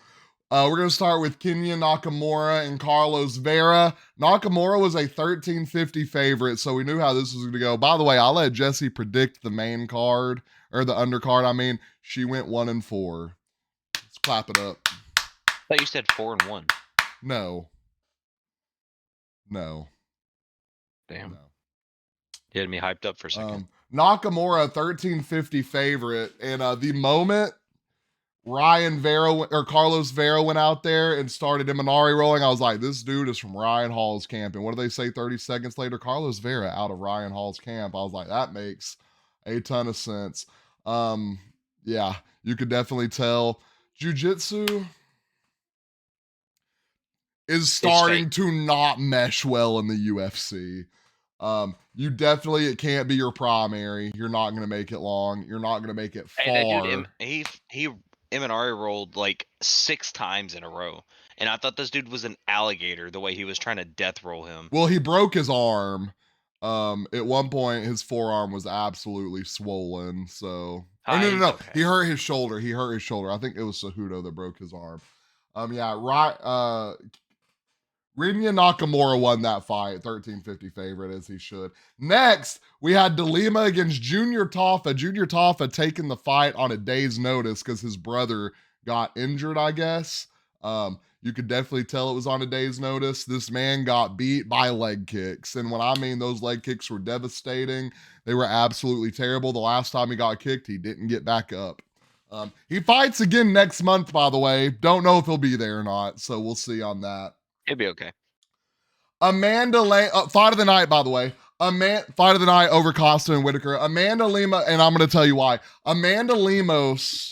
We're gonna start with Kenya Nakamura and Carlos Vera. Nakamura was a 1350 favorite, so we knew how this was gonna go. By the way, I'll let Jesse predict the main card or the undercard. I mean, she went 1-4. Let's clap it up. I thought you said 4-1. No. Damn. No. You had me hyped up for a second. Nakamura, 1350 favorite, and the moment Carlos Vera went out there and started Imanari rolling, I was like, this dude is from Ryan Hall's camp. And what do they say 30 seconds later? Carlos Vera out of Ryan Hall's camp. I was like, that makes a ton of sense. Yeah, you could definitely tell jiu-jitsu is starting to not mesh well in the UFC. It can't be your primary. You're not going to make it long. You're not going to make it far. Hey, that dude, he Imanari rolled like 6 times in a row. And I thought this dude was an alligator the way he was trying to death roll him. Well, he broke his arm. At one point, his forearm was absolutely swollen. So, no. Okay. He hurt his shoulder. I think it was Cejudo that broke his arm. Yeah, right. Rinya Nakamura won that fight, 1350 favorite, as he should. Next, we had DeLima against Junior Taffa. Junior Taffa taking the fight on a day's notice because his brother got injured, I guess. You could definitely tell it was on a day's notice. This man got beat by leg kicks. And when I mean those leg kicks were devastating, they were absolutely terrible. The last time he got kicked, he didn't get back up. He fights again next month, by the way. Don't know if he'll be there or not, so we'll see on that. It'd be okay. Fight of the night, by the way. Fight of the night over Costa and Whitaker. Amanda Lima, and I'm going to tell you why. Amanda Lemos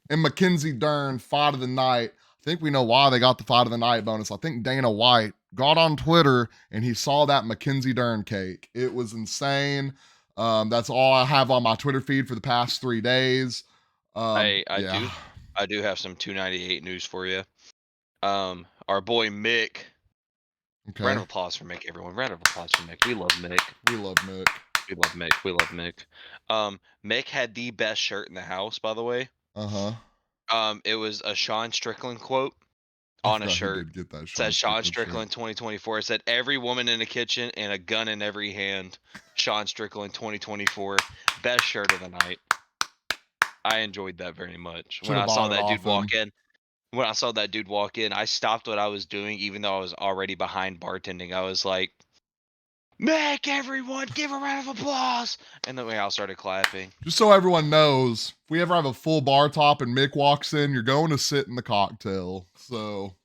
and Mackenzie Dern, fight of the night. I think we know why they got the fight of the night bonus. I think Dana White got on Twitter and he saw that Mackenzie Dern cake. It was insane. That's all I have on my Twitter feed for the past 3 days. I do have some 298 news for you. Our boy Mick. Okay. Round of applause for Mick, everyone. Round of applause for Mick. We love Mick. Mick had the best shirt in the house, by the way. It was a Sean Strickland quote on a shirt. He did get that It said Sean Strickland 2024. It said every woman in the kitchen and a gun in every hand. Sean Strickland 2024. Best shirt of the night. I enjoyed that very much. When I saw that dude walk in, I stopped what I was doing, even though I was already behind bartending. I was like, "Make everyone give a round of applause!" And then we all started clapping. Just so everyone knows, if we ever have a full bar top and Mick walks in, you're going to sit in the cocktail. So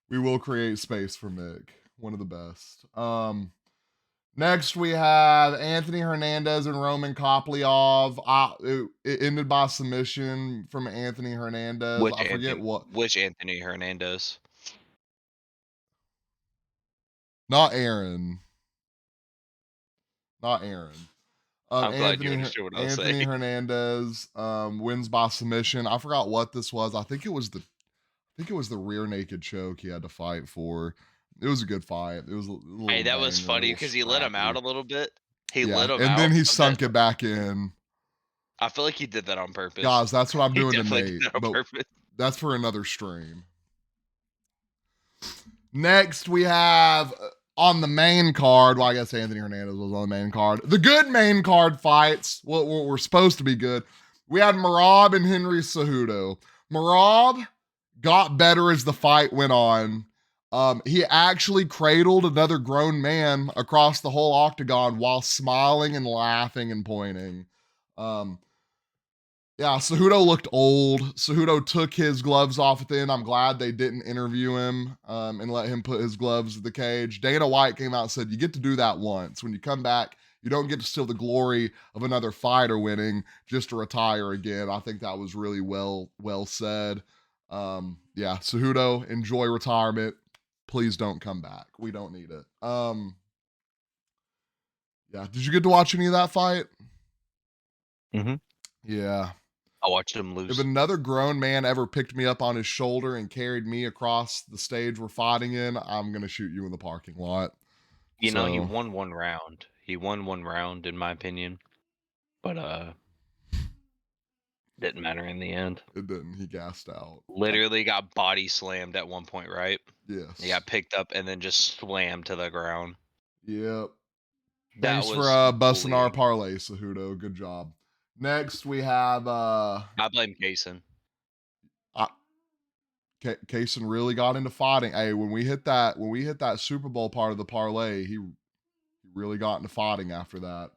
we will create space for Mick. One of the best. Next, we have Anthony Hernandez and Roman Koplyov. It ended by submission from Anthony Hernandez. Which Anthony Hernandez? Not Aaron. I'm glad you understood what I was Anthony saying. Hernandez wins by submission. I forgot what this was. I think it was the rear naked choke he had to fight for. It was a good fight. It was a little Hey, that was banger, a funny little because he let him out scrappy. a little bit. He Yeah, let him and then out he of that. sunk it back in. I feel like he did that on purpose. Guys, that's what I'm He doing to definitely did Nate, that on but purpose. that's for another stream. Next, we have on the main card. Well, I guess Anthony Hernandez was on the main card. The good main card fights, what were supposed to be good. We had Marab and Henry Cejudo. Marab got better as the fight went on. He actually cradled another grown man across the whole octagon while smiling and laughing and pointing. Yeah, Cejudo looked old. Cejudo took his gloves off at the end. I'm glad they didn't interview him and let him put his gloves in the cage. Dana White came out and said, you get to do that once. When you come back, you don't get to steal the glory of another fighter winning just to retire again. I think that was really well said. Yeah, Cejudo, enjoy retirement. Please don't come back. We don't need it. Yeah, did you get to watch any of that fight? Mhm. Yeah. I watched him If lose. another grown man ever picked me up on his shoulder and carried me across the stage we're fighting in, I'm gonna shoot you in the parking lot. You know, he So won one round. He won one round, in my opinion, but didn't matter in the end. it didn't. He gassed out. Literally got body slammed at one point, right? Yes. He got picked up and then just slammed to the ground. Yep. That Thanks for was busting our bullying. parlay, Cejudo. Good job. Next we have I blame Kaysen. Kaysen really got into fighting. Hey, when we hit that Super Bowl part of the parlay, he really got into fighting after that.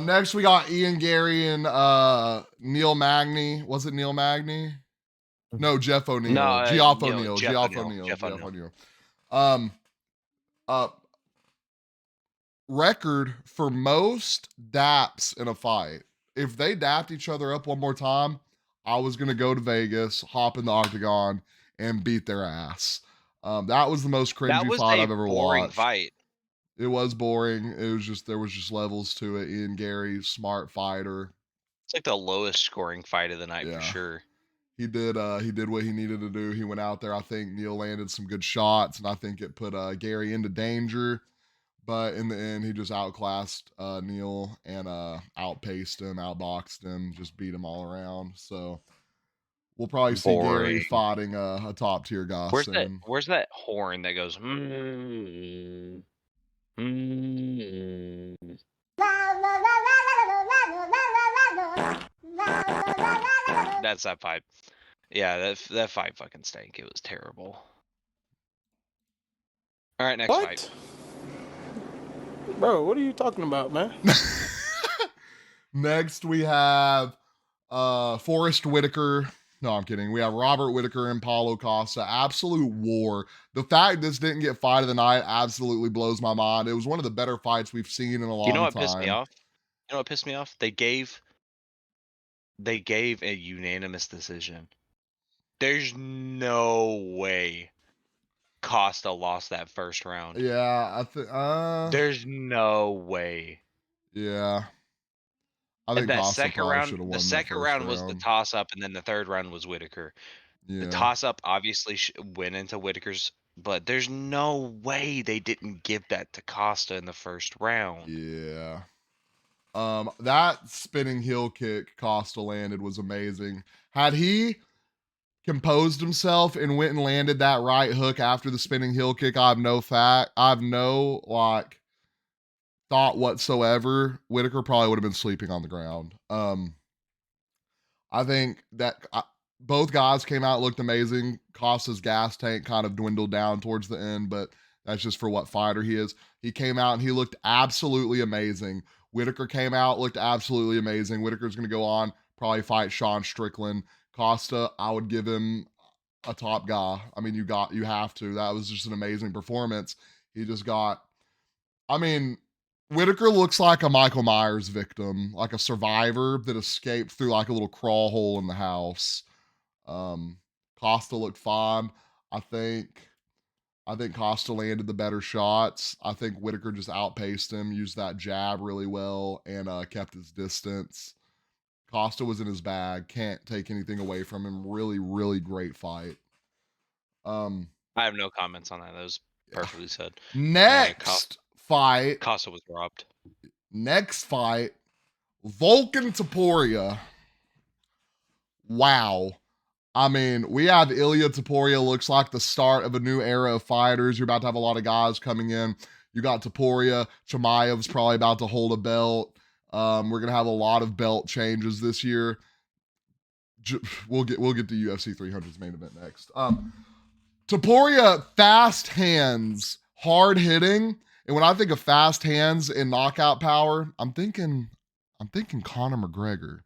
Next we got Ian Gary and Neil Magny. Was it Neil Magny? No, Jeff O'Neill. No, Geoff Neil, O'Neill. Jeff Geoff O'Neill. O'Neill. Jeff Geoff O'Neill. O'Neill. Um, uh, record for most daps in a fight. If they dapped each other up one more time, I was gonna go to Vegas, hop in the octagon, and beat their ass. That was the most That cringy was fight a I've ever boring watched. fight. It was boring. It was just there was just levels to it. Ian Gary, smart fighter. It's like the lowest scoring fight of the night for Yeah. sure. He did what he needed to do. He went out there. I think Neil landed some good shots, and I think it put Gary into danger. But in the end, he just outclassed Neil and outpaced him, outboxed him, just beat him all around. So we'll probably see Gary Boring. fighting a top tier guy soon. Where's that horn that goes? Mm, mm. That's that fight. Yeah, that fight fucking stank. It was terrible. All right, next fight. Bro, what are you talking about, man? Next, we have Forrest Whitaker. No, I'm kidding. We have Robert Whitaker and Paulo Costa. Absolute war. The fact this didn't get fight of the night absolutely blows my mind. It was one of the better fights we've seen in a long You know what time. pissed me off? You know what pissed me off? They gave a unanimous decision. There's no way Costa lost that first round. Yeah, I think. There's no way. Yeah. I And think that Costa second probably should round, have the won that second first round was the round. toss up, and then the third round was Whitaker. The Yeah. toss up obviously went into Whitaker's, but there's no way they didn't give that to Costa in the first round. Yeah. That spinning heel kick Costa landed was amazing. Had he composed himself and went and landed that right hook after the spinning heel kick, I have no thought whatsoever. Whitaker probably would have been sleeping on the ground. I think that both guys came out, looked amazing. Costa's gas tank kind of dwindled down towards the end, but that's just for what fighter he is. He came out and he looked absolutely amazing. Whitaker came out, looked absolutely amazing. Whitaker's going to go on, probably fight Sean Strickland. Costa, I would give him a top guy. I mean, you have to. That was just an amazing performance. He just got, I mean, Whitaker looks like a Michael Myers victim, like a survivor that escaped through like a little crawl hole in the house. Costa looked fine. I think I think Costa landed the better shots. I think Whitaker just outpaced him, used that jab really well, and kept his distance. Costa was in his bag. Can't take anything away from him. Really, really great fight. I have no comments on that. That was Yeah. perfectly said. Next fight. Costa was robbed. Next fight. Volkan Topuria. Wow. I mean, we have Ilya Topuria, looks like the start of a new era of fighters. You're about to have a lot of guys coming in. You got Topuria. Chimaev's probably about to hold a belt. We're gonna have a lot of belt changes this year. We'll get to UFC 300's main event next. Topuria, fast hands, hard hitting, and when I think of fast hands and knockout power, I'm thinking Conor McGregor.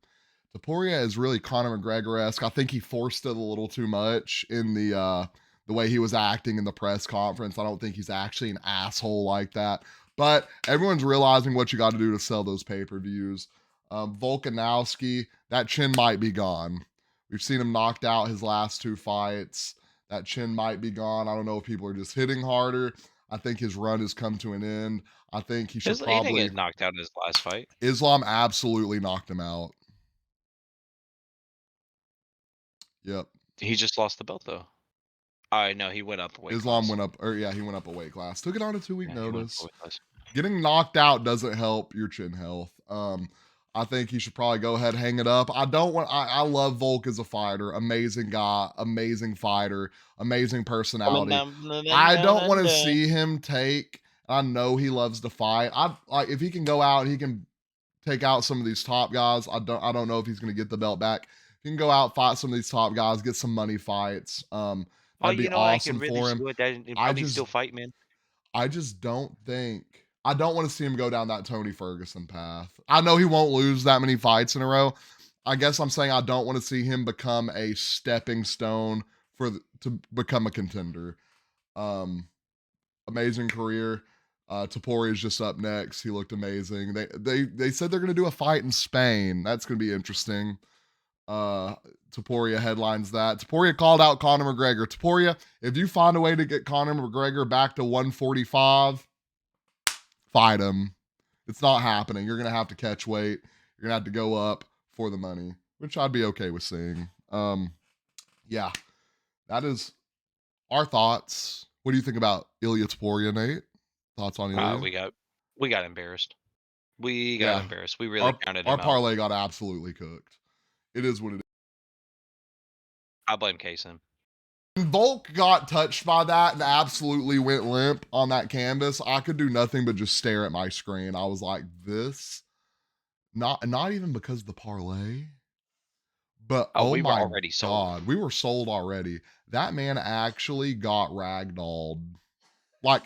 Topuria is really Conor McGregor-esque. I think he forced it a little too much in the way he was acting in the press conference. I don't think he's actually an asshole like that. But everyone's realizing what you got to do to sell those pay-per-views. Volkanovski, that chin might be gone. We've seen him knocked out his last 2 fights. That chin might be gone. I don't know if people are just hitting harder. I think his run has come to an end. I think he should He didn't probably... get knocked out in his last fight. Islam absolutely knocked him out. Yep. He just lost the belt though. I know he went up a weight Islam class. went up, or yeah, he went up a weight class. Took it on a 2-week Yeah, he went up notice. a weight class. Getting knocked out doesn't help your chin health. I think he should probably go ahead, hang it up. I love Volk as a fighter. Amazing guy, amazing fighter, amazing personality. I don't want to see him take, I know he loves to fight. If he can go out and he can take out some of these top guys, I don't know if he's going to get the belt back. If he can go out, fight some of these top guys, get some money fights. That'd be awesome for him. I just still fight, man. I just don't think, I don't want to see him go down that Tony Ferguson path. I know he won't lose that many fights in a row. I guess I'm saying I don't want to see him become a stepping stone to become a contender. Amazing career. Topuria is just up next. He looked amazing. They said they're going to do a fight in Spain. That's going to be interesting. Topuria headlines that. Topuria called out Conor McGregor. Topuria, if you find a way to get Conor McGregor back to 145, fight him. It's not happening. You're going to have to catch weight. You're going to have to go up for the money, which I'd be okay with seeing. Yeah, that is our thoughts. What do you think about Ilya Topuria, Nate? Thoughts on Ilya? We got embarrassed. We got embarrassed. We really counted him out. Our parlay got absolutely cooked. It is what it is. I blame Kaysen. Volk got touched by that and absolutely went limp on that canvas. I could do nothing but just stare at my screen. I was like, this, not even because of the parlay, but we were my already sold. God, we were sold already. That man actually got ragdolled. Like,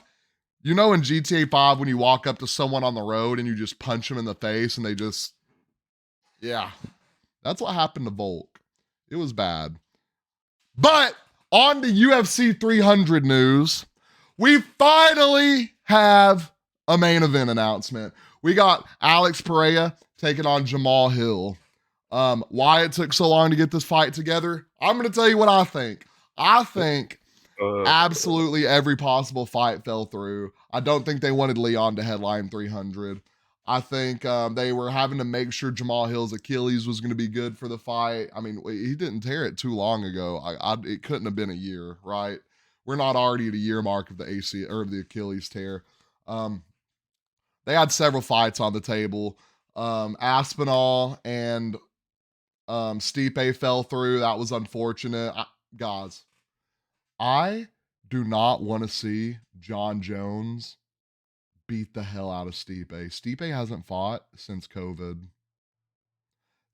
you know, in GTA 5 when you walk up to someone on the road and you just punch them in the face and they just, yeah, that's what happened to Volk. It was bad. But on to UFC 300 news, we finally have a main event announcement. We got Alex Pereira taking on Jamal Hill. Why it took so long to get this fight together? I'm going to tell you what I think. I think absolutely every possible fight fell through. I don't think they wanted Leon to headline 300. I think they were having to make sure Jamal Hill's Achilles was going to be good for the fight. I mean, he didn't tear it too long ago. It couldn't have been a year, right? We're not already at a year mark of the AC or the Achilles tear. They had several fights on the table. Aspinall and Stipe fell through. That was unfortunate. Guys, I do not want to see John Jones beat the hell out of Stipe. Stipe hasn't fought since COVID.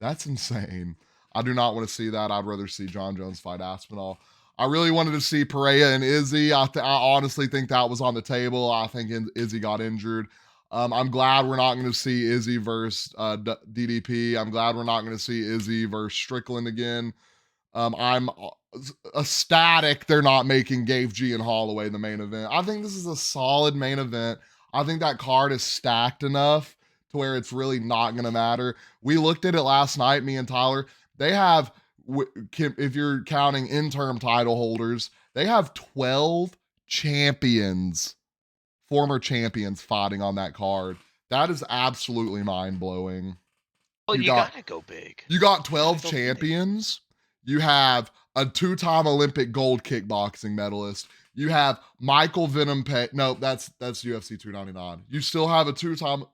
That's insane. I do not want to see that. I'd rather see John Jones fight Aspinall. I really wanted to see Pereira and Izzy. I honestly think that was on the table. I think Izzy got injured. I'm glad we're not going to see Izzy versus DDP. I'm glad we're not going to see Izzy versus Strickland again. I'm ecstatic they're not making Gave G and Holloway the main event. I think this is a solid main event. I think that card is stacked enough to where it's really not going to matter. We looked at it last night, me and Tyler. They have, if you're counting interim title holders, they have 12 champions, former champions fighting on that card. That is absolutely mind-blowing. Well, You you got- gotta go big. You got 12 Gotta go big. champions. You have a 2-time Olympic gold kickboxing medalist. You have Michael Venom Page. No, that's UFC 299. You still have a 2-time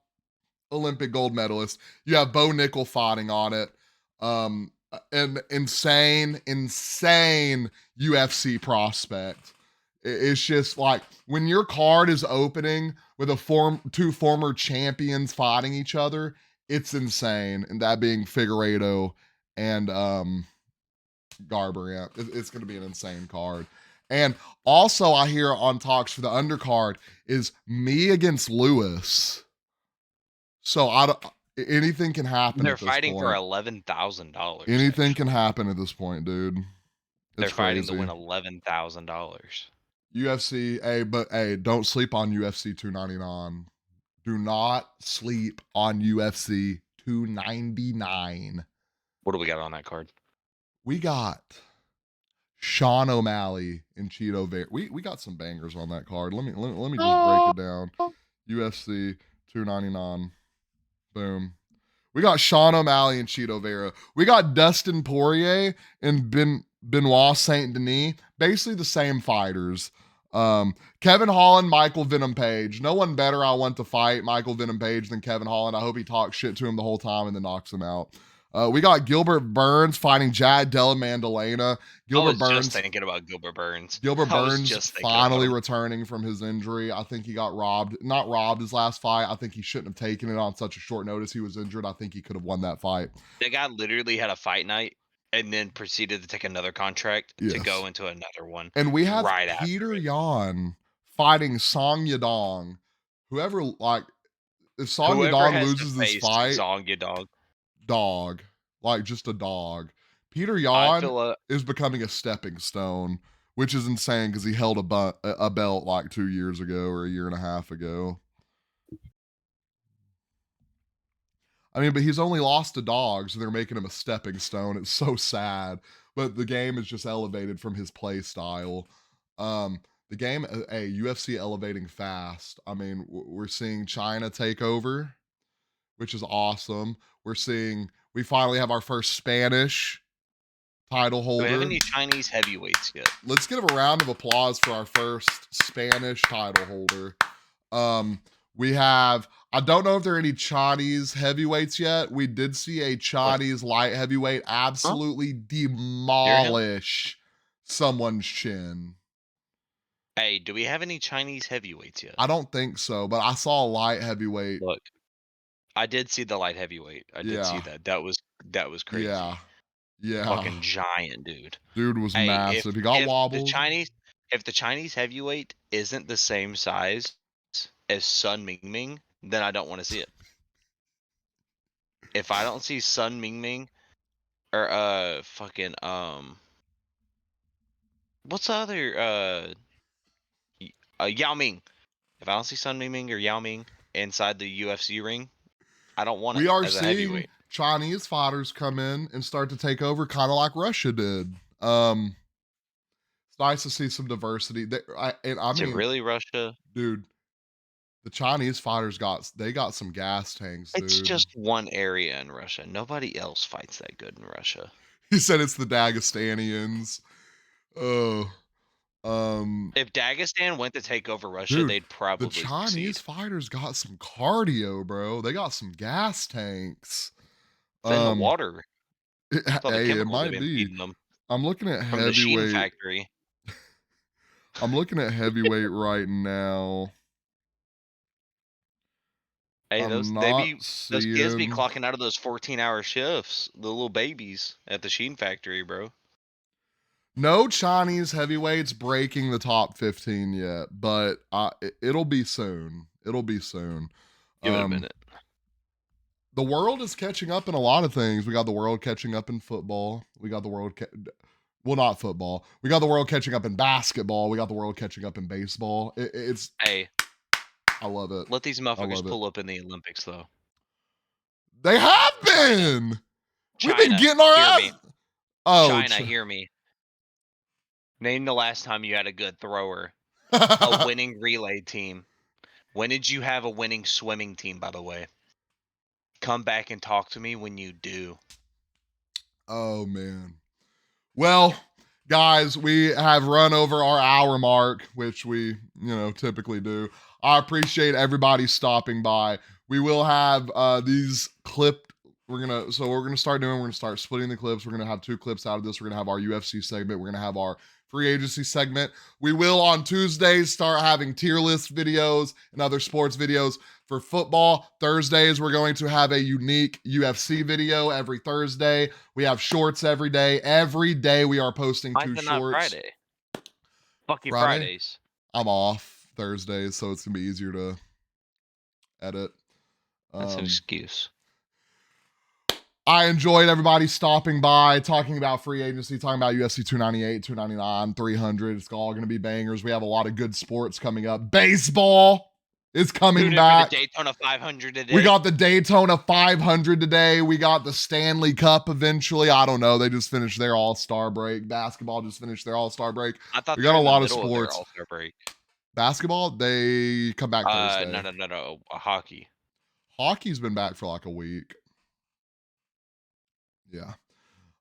Olympic gold medalist. You have Bo Nickel fighting on it. An insane UFC prospect. It's just like when your card is opening with two former champions fighting each other, it's insane. And that being Figueiredo and Garbrandt. It's going to be an insane card. And also, I hear on talks for the undercard is me against Lewis. So anything can happen. They're at this fighting for point. $11,000. Anything can happen at this point, dude. They're It's fighting crazy. to win $11,000. UFC, but don't sleep on UFC 299. Do not sleep on UFC 299. What do we got on that card? We got Sean O'Malley and Cheeto Vera. We got some bangers on that card. Let me just break it down. UFC 299. Boom. We got Sean O'Malley and Cheeto Vera. We got Dustin Poirier and Benoit Saint Denis. Basically the same fighters. Kevin Holland, Michael Venom Page. No one better I want to fight Michael Venom Page than Kevin Holland. I hope he talks shit to him the whole time and then knocks him out. We got Gilbert Burns fighting Jad Della Mandalena. I was just thinking about Gilbert Burns. Gilbert Burns finally returning from his injury. I think he got not robbed his last fight. I think he shouldn't have taken it on such a short notice. He was injured. I think he could have won that fight. The guy literally had a fight night and then proceeded to take another contract to go into another one. And we have Peter Yan fighting Song Yadong. If Song Yadong loses this fight, Song Yadong. Dog, like just a dog. Peter Yan is becoming a stepping stone, which is insane because he held a belt like 2 years ago or a year and a half ago. I mean, but he's only lost to dogs, and they're making him a stepping stone. It's so sad, but the game is just elevated from his play style. The game, UFC elevating fast. I mean, we're seeing China take over, which is awesome. We finally have our first Spanish title holder. Do we have any Chinese heavyweights yet? Let's give a round of applause for our first Spanish title holder. I don't know if there are any Chinese heavyweights yet. We did see a Chinese light heavyweight absolutely demolish someone's chin. Hey, do we have any Chinese heavyweights yet? I don't think so, but I saw a light heavyweight. Look, I did see the light heavyweight. I did see that. That was crazy. Yeah. Fucking giant, dude. Dude was massive. He got wobbled. If the Chinese heavyweight isn't the same size as Sun Mingming, then I don't want to see it. If I don't see Sun Mingming or what's the other Yao Ming. If I don't see Sun Mingming or Yao Ming inside the UFC ring, I don't want it. We are seeing Chinese fighters come in and start to take over, kind of like Russia did. It's nice to see some diversity. Is it really Russia? Dude, the Chinese fighters got some gas tanks, dude. It's just one area in Russia. Nobody else fights that good in Russia. He said it's the Dagestanians. If Dagestan went to take over Russia, they'd probably the Chinese fighters got some cardio, bro. They got some gas tanks. It's in the water. It might be. I'm looking at from heavyweight. The Sheen factory. I'm looking at heavyweight right now. Hey, those kids be clocking out of those 14-hour shifts. The little babies at the Sheen factory, bro. No Chinese heavyweights breaking the top 15 yet, but it'll be soon. It'll be soon. Give it a minute. The world is catching up in a lot of things. We got the world catching up in football. We got the world not football. We got the world catching up in basketball. We got the world catching up in baseball. I love it. Let these motherfuckers pull up in the Olympics, though. They have been. China, we've been getting our ass. Oh, China, hear me. Name the last time you had a good thrower. a winning relay team? When did you have a winning swimming team, by the way? Come back and talk to me when you do. Oh man. Well, guys, we have run over our hour mark, which we, typically do. I appreciate everybody stopping by. We will have these clipped. We're gonna start splitting the clips. We're gonna have 2 clips out of this. We're gonna have our UFC segment. We're gonna have our free agency segment. We will on Tuesdays start having tier list videos and other sports videos for football. Thursdays, we're going to have a unique UFC video every Thursday. We have shorts every day. Every day we are posting Why 2 is it not shorts. Friday? Fucking Friday? Fridays. I'm off Thursdays, so it's gonna be easier to edit. That's an excuse. I enjoyed everybody stopping by, talking about free agency, talking about UFC 298, 299, 300. It's all going to be bangers. We have a lot of good sports coming up. Baseball is coming Tune in back. for the Daytona 500 today. We got the Daytona 500 today. We got the Stanley Cup eventually. I don't know. They just finished their All-Star break. Basketball just finished their All-Star break. I thought we got a lot of their sports. All-Star break. Basketball, they come back Thursday. No. Hockey. Hockey's been back for like a week. Yeah.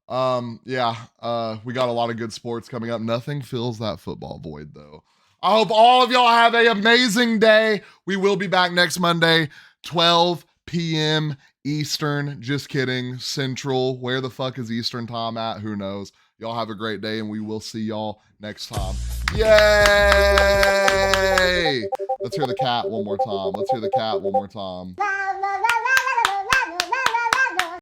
We got a lot of good sports coming up. Nothing fills that football void though. I hope all of y'all have an amazing day. We will be back next Monday, 12 p.m. Eastern. Just kidding. Central. Where the fuck is Eastern time at? Who knows? Y'all have a great day and we will see y'all next time. Yay! Let's hear the cat one more time.